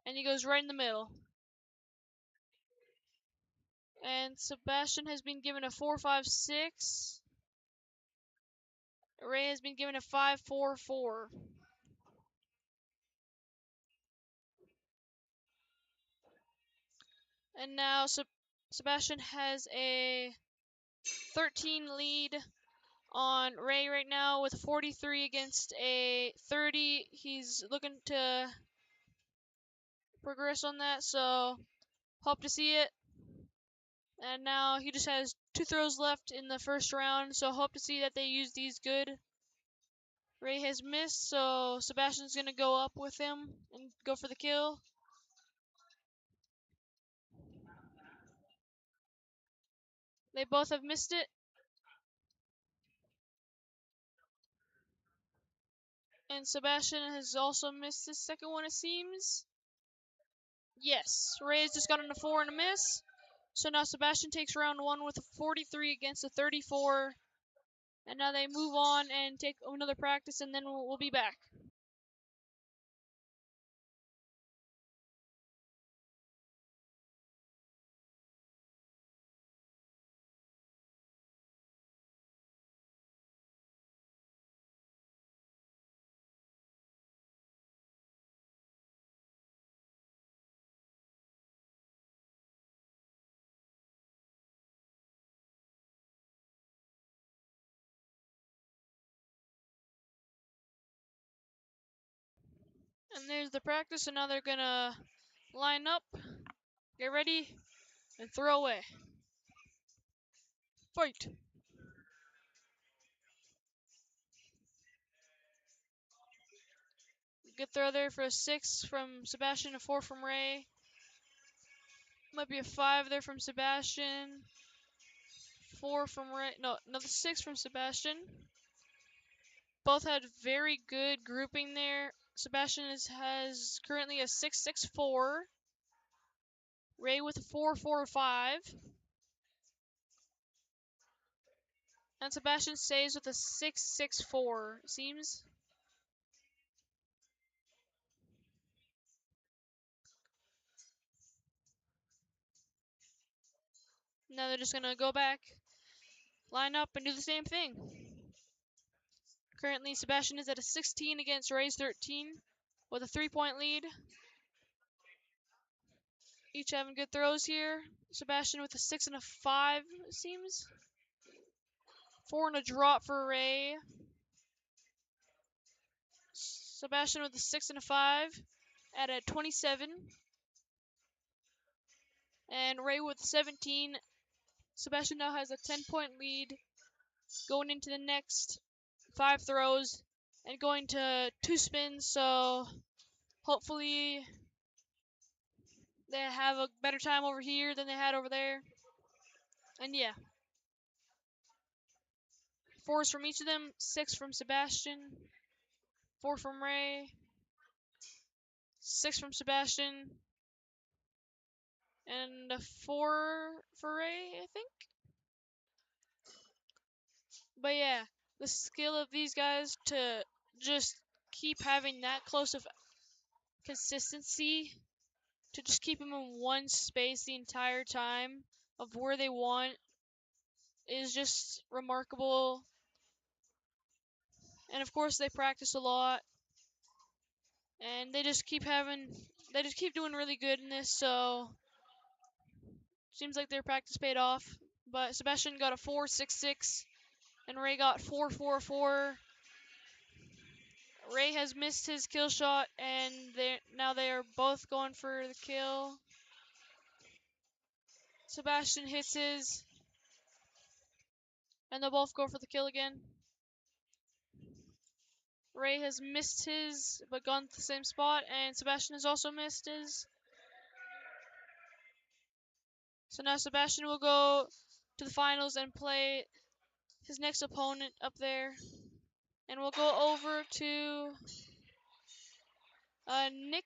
and he goes right in the middle. And Sebastian has been given a 4 5 6. Ray has been given a 5 4 4. And now Sebastian has a 13 lead on Ray right now with 43 against a 30. He's looking to progress on that, so hope to see it. And now he just has 2 throws left in the first round, so hope to see that they use these good. Ray has missed, so Sebastian's going to go up with him and go for the kill. They both have missed it. And Sebastian has also missed his second one, it seems. Yes, Ray has just gotten a 4 and a miss. So now Sebastian takes round 1 with a 43 against a 34. And now they move on and take another practice, and then we'll be back. And there's the practice, and now they're going to line up, get ready, and throw away. Fight! Good throw there for a 6 from Sebastian, a 4 from Ray. Might be a 5 there from Sebastian. 4 from Ray. No, another 6 from Sebastian. Both had very good grouping there. Sebastian has currently a 6-6-4. Ray with a 4-4-5. And Sebastian stays with a 6-6-4, it seems. Now they're just going to go back, line up, and do the same thing. Currently, Sebastian is at a 16 against Ray's 13 with a 3-point lead. Each having good throws here. Sebastian with a 6 and a 5, it seems. 4 and a drop for Ray. Sebastian with a 6 and a 5 at a 27. And Ray with 17. Sebastian now has a 10-point lead going into the next 5 throws and going to 2 spins, so hopefully they have a better time over here than they had over there. And yeah, 4s from each of them, 6 from Sebastian, 4 from Ray, 6 from Sebastian, and a 4 for Ray, I think. But yeah, the skill of these guys to just keep having that close of consistency, to just keep them in one space the entire time of where they want, is just remarkable. And of course, they practice a lot, and they just keep doing really good in this. So seems like their practice paid off. But Sebastian got a 4.66, and Ray got 4.44. Ray has missed his kill shot, and now they are both going for the kill. Sebastian hits his, and they'll both go for the kill again. Ray has missed his, but gone to the same spot, and Sebastian has also missed his. So now Sebastian will go to the finals and play his next opponent up there. And we'll go over to Nick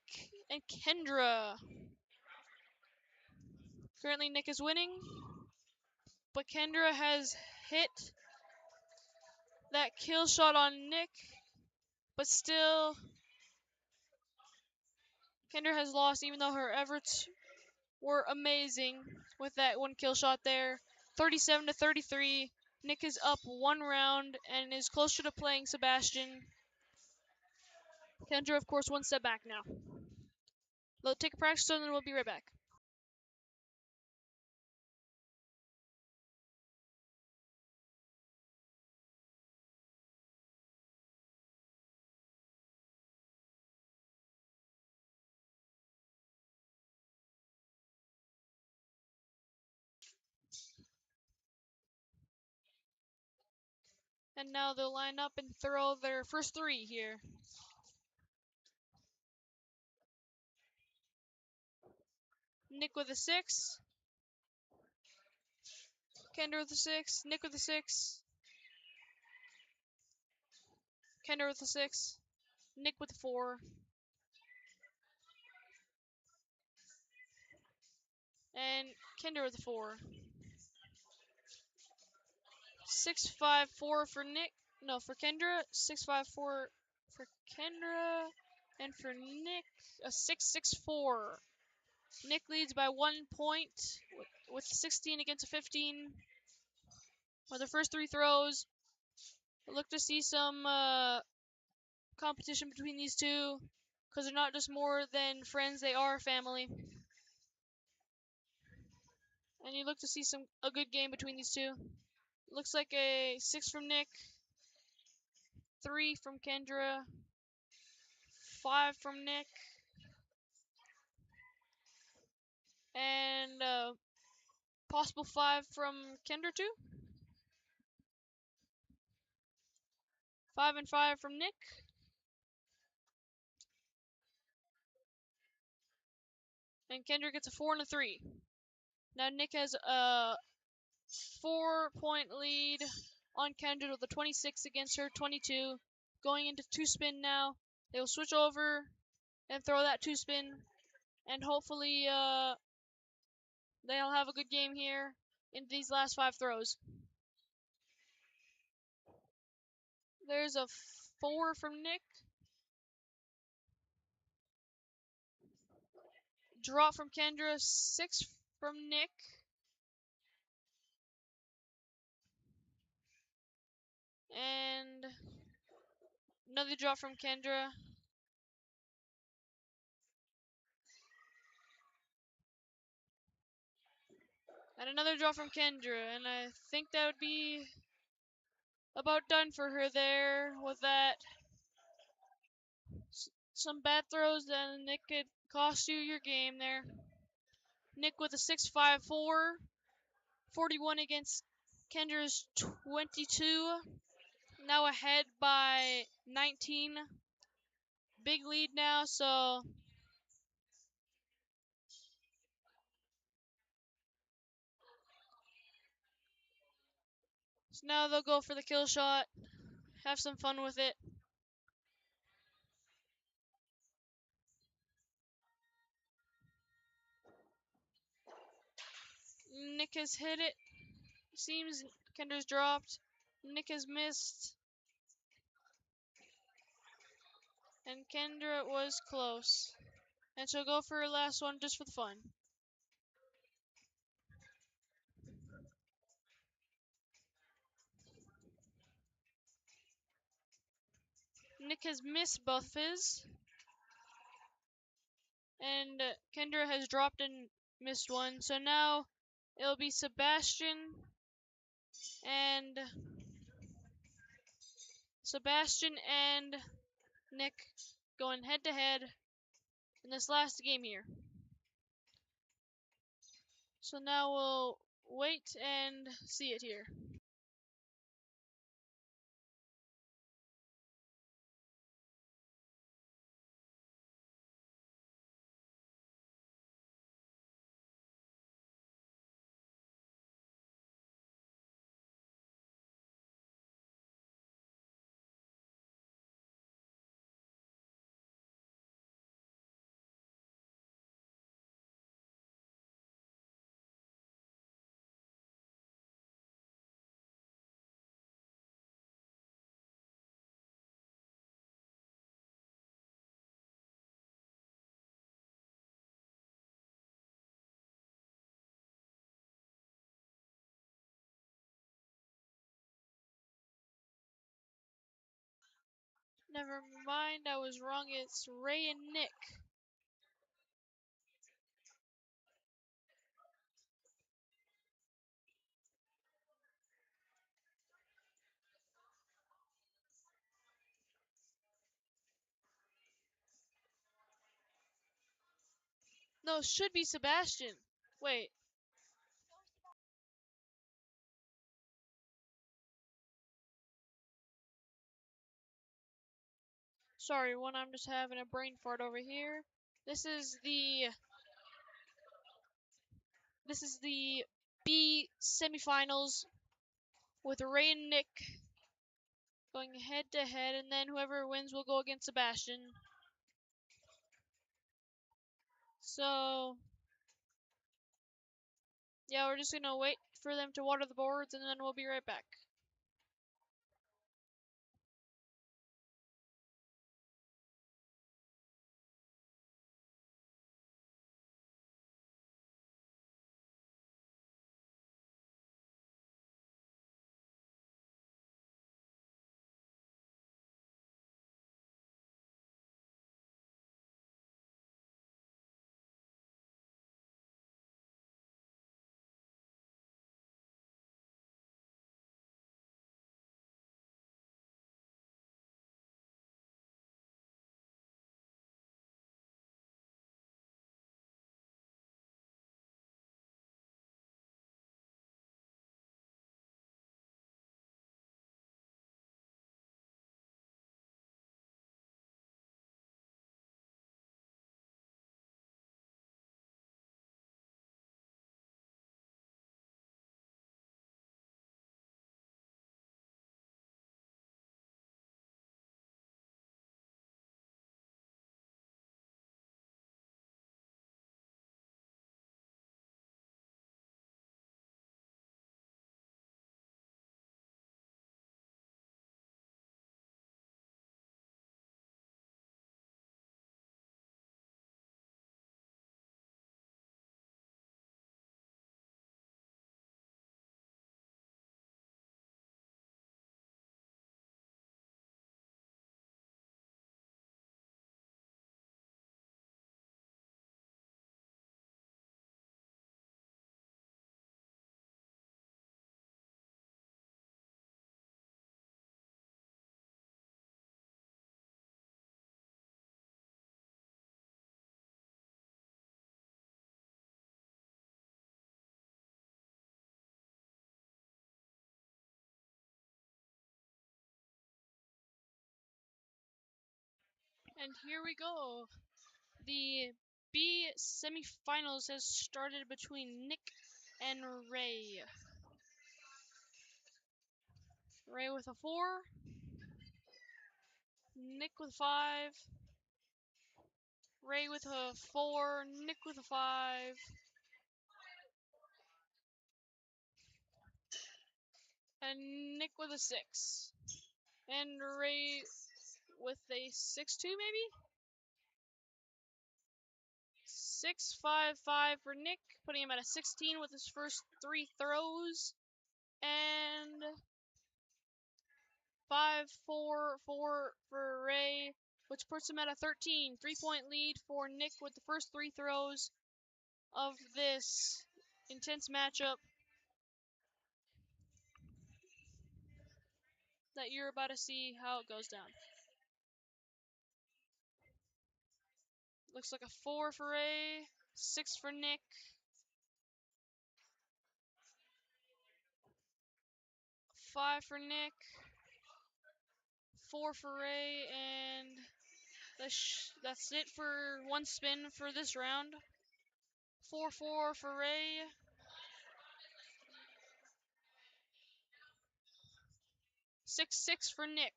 and Kendra. Currently, Nick is winning, but Kendra has hit that kill shot on Nick, but still, Kendra has lost, even though her efforts were amazing with that one kill shot there. 37-33. Nick is up 1 round and is closer to playing Sebastian. Kendra, of course, 1 step back now. We'll take a practice, and then we'll be right back. And now they'll line up and throw their first 3 here. Nick with a 6. Kendra with a 6. Nick with a 6. Kendra with a 6. Nick with a 4. And Kendra with a 4. 6-5-4 for Nick. No, for Kendra. 6-5-4 for Kendra. And for Nick, a 6-6-4. Nick leads by 1 point with 16 against a 15. For the first 3 throws, I look to see some competition between these two, because they're not just more than friends, they are family. And you look to see a good game between these two. Looks like a 6 from Nick, 3 from Kendra, 5 from Nick, and possible 5 from Kendra too. 5 and 5 from Nick. And Kendra gets a 4 and a 3. Now Nick has a 4-point lead on Kendra with a 26 against her 22. Going into 2-spin now. They will switch over and throw that 2-spin. And hopefully they'll have a good game here in these last 5 throws. There's a 4 from Nick. Drop from Kendra. 6 from Nick. And another drop from Kendra. And another drop from Kendra. And I think that would be about done for her there with that. Some bad throws, then it could cost you your game there. Nick with a 6-5-4. 41 against Kendra's 22. Now ahead by 19. Big lead now, so So now they'll go for the kill shot. Have some fun with it. Nick has hit it. Seems Kendra's dropped. Nick has missed. And Kendra was close. And she'll go for her last one just for the fun. Nick has missed both of his. And Kendra has dropped and missed one. So now it'll be Sebastian and Nick going head to head in this last game here. So now we'll wait and see it here. Never mind, I was wrong. It's Ray and Nick. No, it should be Sebastian. Wait. Sorry, I'm just having a brain fart over here. This is the B semifinals with Ray and Nick going head to head, and then whoever wins will go against Sebastian. So yeah, we're just gonna wait for them to water the boards, and then we'll be right back. And here we go. The B semifinals has started between Nick and Ray. Ray with a 4. Nick with 5. Ray with a 4. Nick with a 5. And Nick with a 6. And Ray with a 6-2 maybe? 6-5-5 for Nick, putting him at a 16 with his first 3 throws. And 5-4-4 for Ray, which puts him at a 13. 3-point lead for Nick with the first 3 throws of this intense matchup that you're about to see how it goes down. Looks like a 4 for Ray, 6 for Nick. 5 for Nick, 4 for Ray, and that's it for one spin for this round. 4-4 for Ray. 6-6 for Nick.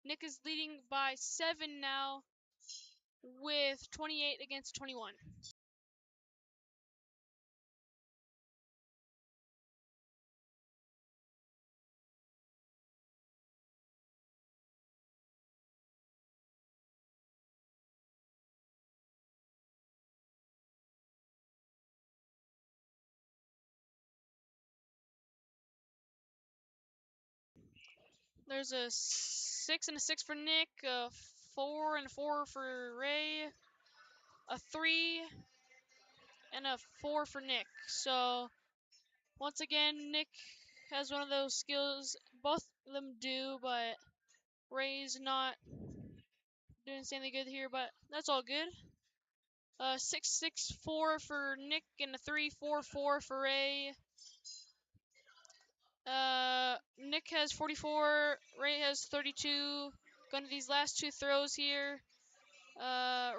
Nick is leading by 7 now with 28 against 21. There's a 6 and a 6 for Nick, a 4 and a 4 for Ray, a 3 and a 4 for Nick. So once again, Nick has one of those skills. Both of them do, but Ray's not doing anything good here, but that's all good. 6-6-4 for Nick and a 3-4-4 for Ray. Nick has 44, Ray has 32. Going to these last 2 throws here.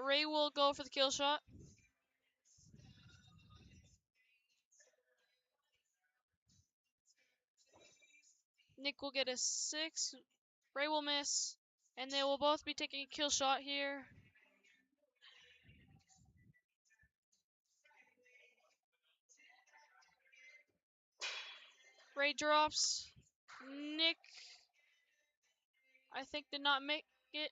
Ray will go for the kill shot. Nick will get a 6. Ray will miss. And they will both be taking a kill shot here. Ray drops. Nick, I think, did not make it.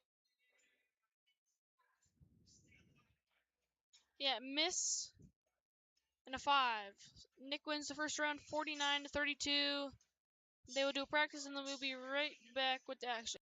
Yeah, miss. And a 5. Nick wins the first round 49-32. They will do a practice and then we'll be right back with the action.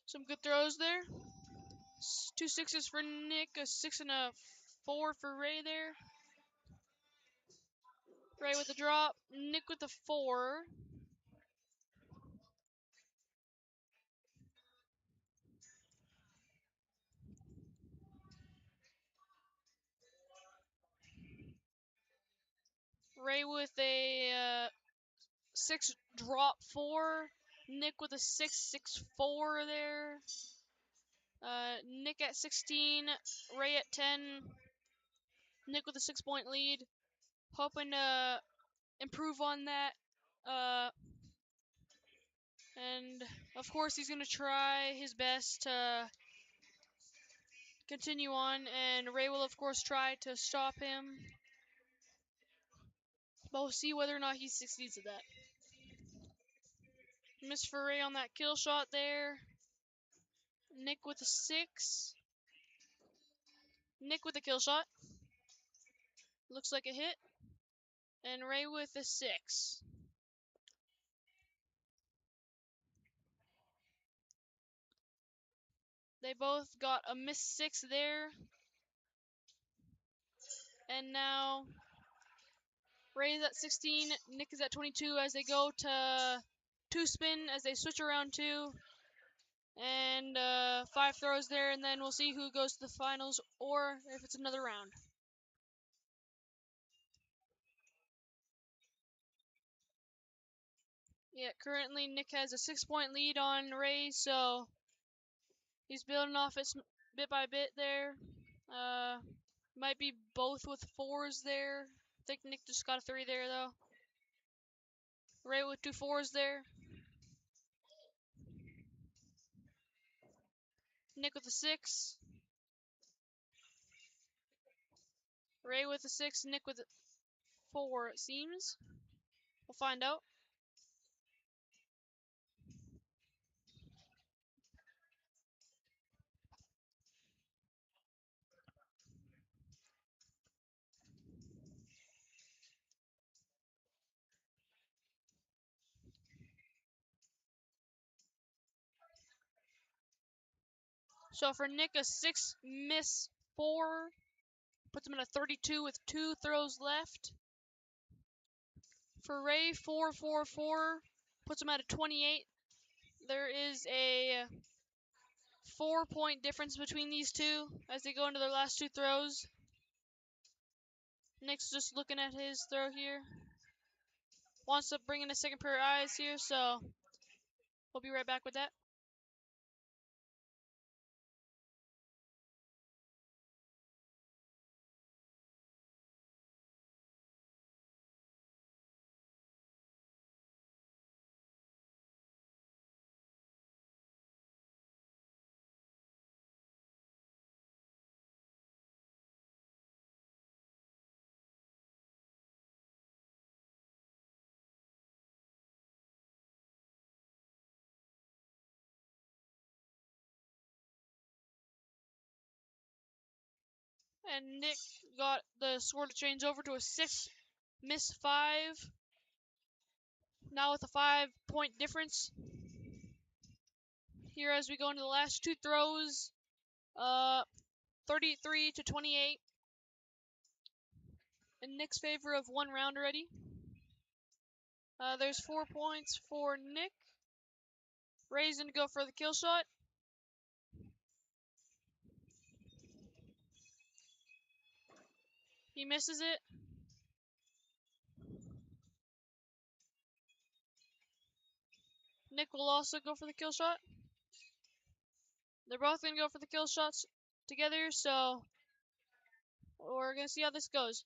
Some good throws there. 2 6s for Nick, a 6 and a 4 for Ray there. Ray with the drop. Nick with the 4. Ray with a 6 drop 4. Nick with a 6-6-4 there. Nick at 16. Ray at 10. Nick with a 6-point lead. Hoping to improve on that. And of course, he's going to try his best to continue on. And Ray will, of course, try to stop him. But we'll see whether or not he succeeds at that. Miss for Ray on that kill shot there. Nick with a 6. Nick with a kill shot. Looks like a hit. And Ray with a 6. They both got a miss 6 there. And now Ray's at 16, Nick is at 22 as they go to 2-spin as they switch around 2. And 5 throws there, and then we'll see who goes to the finals or if it's another round. Yeah, currently Nick has a 6-point lead on Ray, so he's building off it bit by bit there. Might be both with 4s there. I think Nick just got a 3 there, though. Ray with 2 4s there. Nick with a 6. Ray with a 6, Nick with a 4, it seems. We'll find out. So for Nick, a 6 miss 4 puts him at a 32 with 2 throws left. For Ray, 4 4 4 puts him at a 28. There is a 4-point difference between these two as they go into their last 2 throws. Nick's just looking at his throw here. Wants to bring in a second pair of eyes here, so we'll be right back with that. And Nick got the score to change over to a 6 miss 5. Now with a 5-point difference. Here as we go into the last 2 throws. 33 to 28. In Nick's favor of 1 round already. There's 4 points for Nick. Ray's gonna go for the kill shot. He misses it. Nick will also go for the kill shot. They're both gonna go for the kill shots together, so we're gonna see how this goes.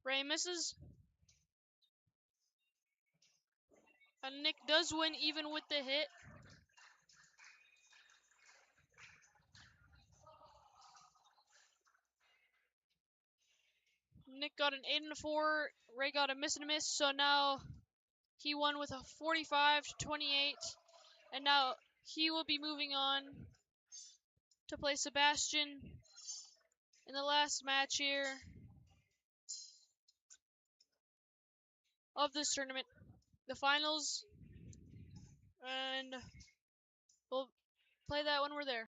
Ray misses. And Nick does win even with the hit. Nick got an 8 and a 4. Ray got a miss and a miss, so now he won with a 45 to 28. And now he will be moving on to play Sebastian in the last match here of this tournament, the finals, and we'll play that when we're there.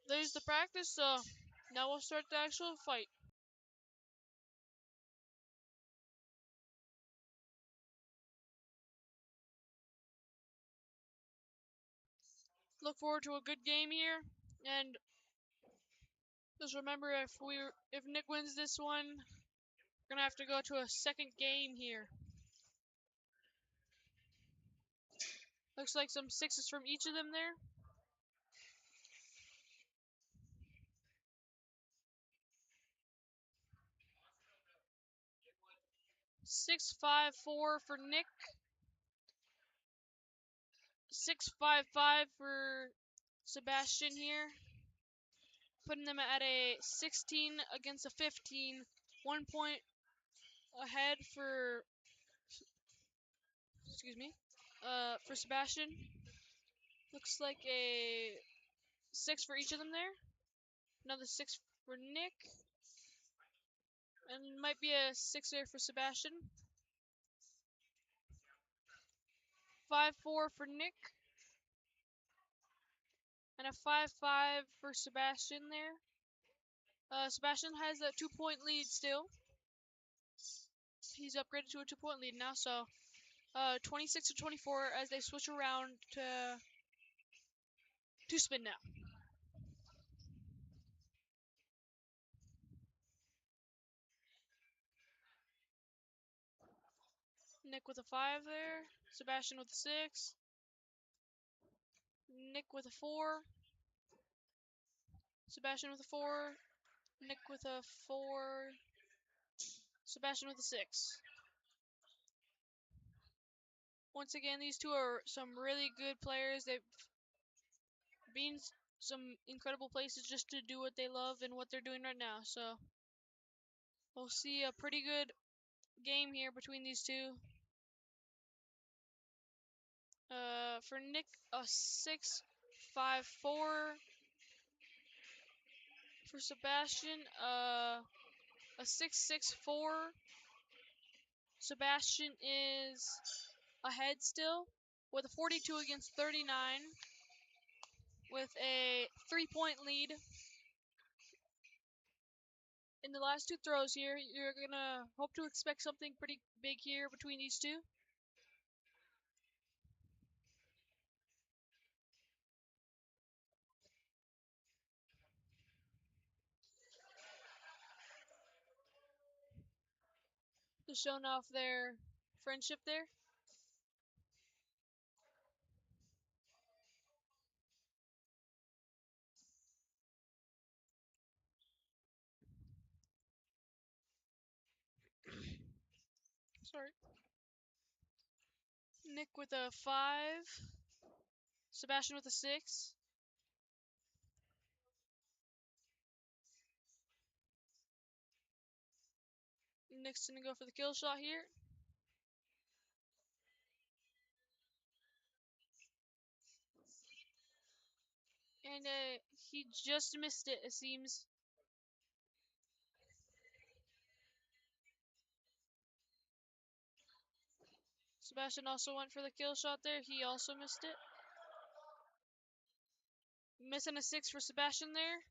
there's the practice, so now we'll start the actual fight. Look forward to a good game here, and just remember if Nick wins this one, we're gonna have to go to a second game here. Looks like some sixes from each of them there. 6-5-4 for Nick. 6-5-5 for Sebastian here. Putting them at a 16 against a 15. 1 point ahead for, for Sebastian. Looks like a 6 for each of them there. Another 6 for Nick. And might be a 6 there for Sebastian. 5-4 for Nick. And a 5-5 for Sebastian there. Sebastian has a 2-point lead still. He's upgraded to a 2-point lead now, so 26-24 as they switch around to spin now. Nick with a 5 there. Sebastian with a 6. Nick with a 4. Sebastian with a 4. Nick with a 4. Sebastian with a 6. Once again, these two are some really good players. They've been some incredible places just to do what they love and what they're doing right now. So we'll see a pretty good game here between these two. For Nick, a 6-5-4. For Sebastian, a 6-6-4. Sebastian is ahead still with a 42 against 39 with a 3-point lead. In the last two throws here, you're gonna hope to expect something pretty big here between these two. Just showing off their friendship there. Sorry. Nick with a 5. Sebastian with a 6. Nick's gonna go for the kill shot here. And he just missed it, it seems. Sebastian also went for the kill shot there. He also missed it. Missing a 6 for Sebastian there.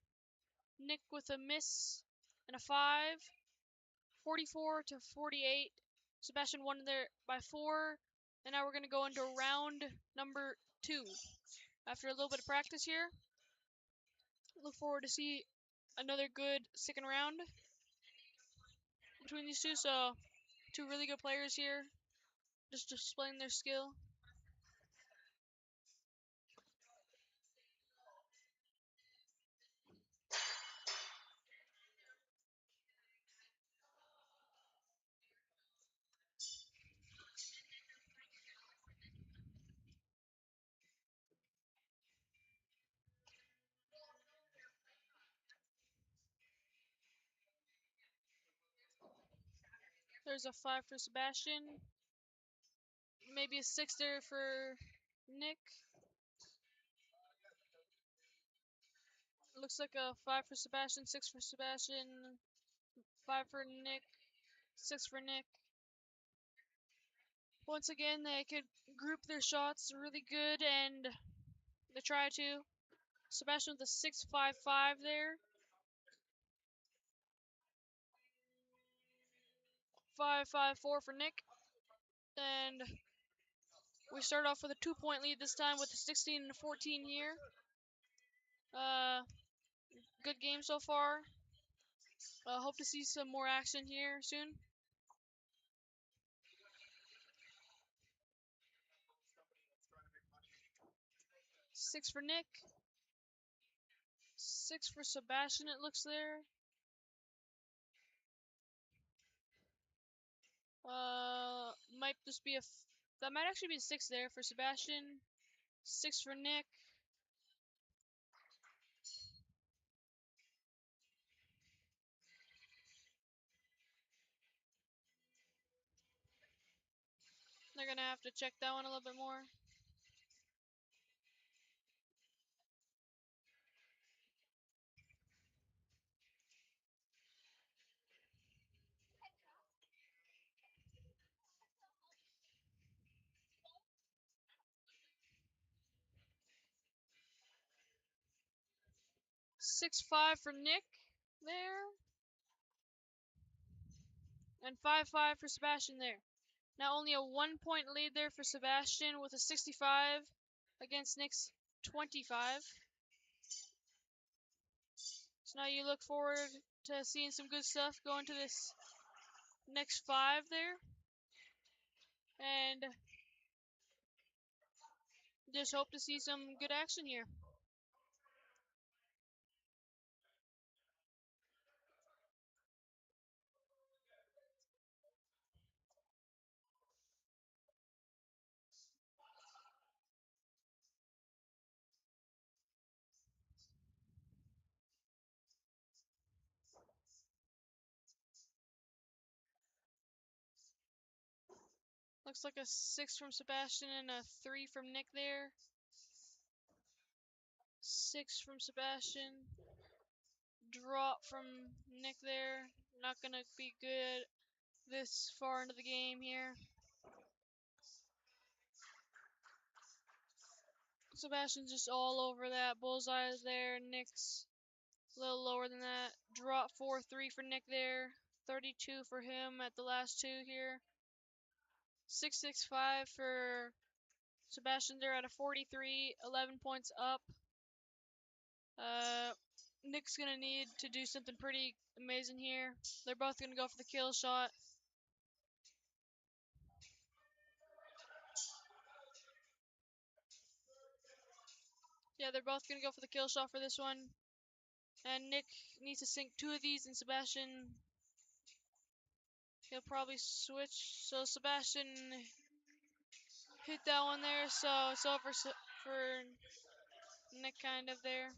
Nick with a miss and a 5. 44-48. Sebastian won there by 4. And now we're going to go into round number 2. After a little bit of practice here, look forward to see another good second round between these two. So, two really good players here, just displaying their skill. There's a 5 for Sebastian. Maybe a 6 there for Nick. Looks like a 5 for Sebastian, 6 for Sebastian, 5 for Nick, 6 for Nick. Once again, they could group their shots really good, and they try to. Sebastian with a 6.55 there. 5.54 for Nick. And we start off with a 2-point lead this time with a 16-14 here. Good game so far. Hope to see some more action here soon. Six for Nick. 6 for Sebastian, it looks there. Might just be that might actually be a 6 there for Sebastian. 6 for Nick. They're gonna have to check that one a little bit more. Six five for Nick there. And 5-5 for Sebastian there. Now only a 1-point lead there for Sebastian with a 65 against Nick's 25. So now you look forward to seeing some good stuff going to this next 5 there. And just hope to see some good action here. Looks like a 6 from Sebastian and a 3 from Nick there. 6 from Sebastian. Drop from Nick there. Not gonna be good this far into the game here. Sebastian's just all over that. Bullseye there. Nick's a little lower than that. Drop 4-3 for Nick there. 32 for him at the last 2 here. 6-6-5 for Sebastian there at a 43. 11 points up. Nick's gonna need to do something pretty amazing here. They're both gonna go for the kill shot. Yeah, they're both gonna go for the kill shot for this one. And Nick needs to sink 2 of these, and Sebastian, he'll probably switch. So Sebastian hit that one there, so it's over for Nick kind of there.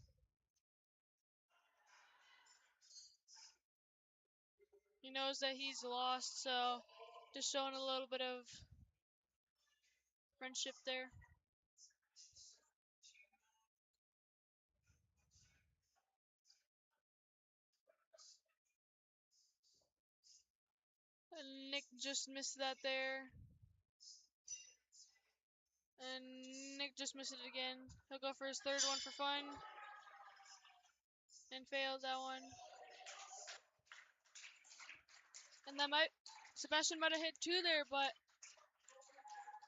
He knows that he's lost, so just showing a little bit of friendship there. And Nick just missed that there. And Nick just missed it again. He'll go for his 3rd one for fun. And failed that one. And Sebastian might have hit 2 there, but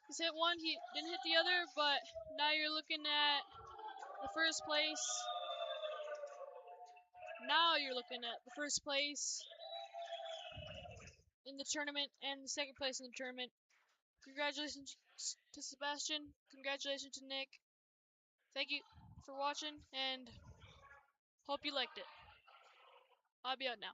he's hit 1, he didn't hit the other, but now you're looking at the first place. Now you're looking at the first place in the tournament and the 2nd place in the tournament. Congratulations to Sebastian. Congratulations to Nick. Thank you for watching and hope you liked it. I'll be out now.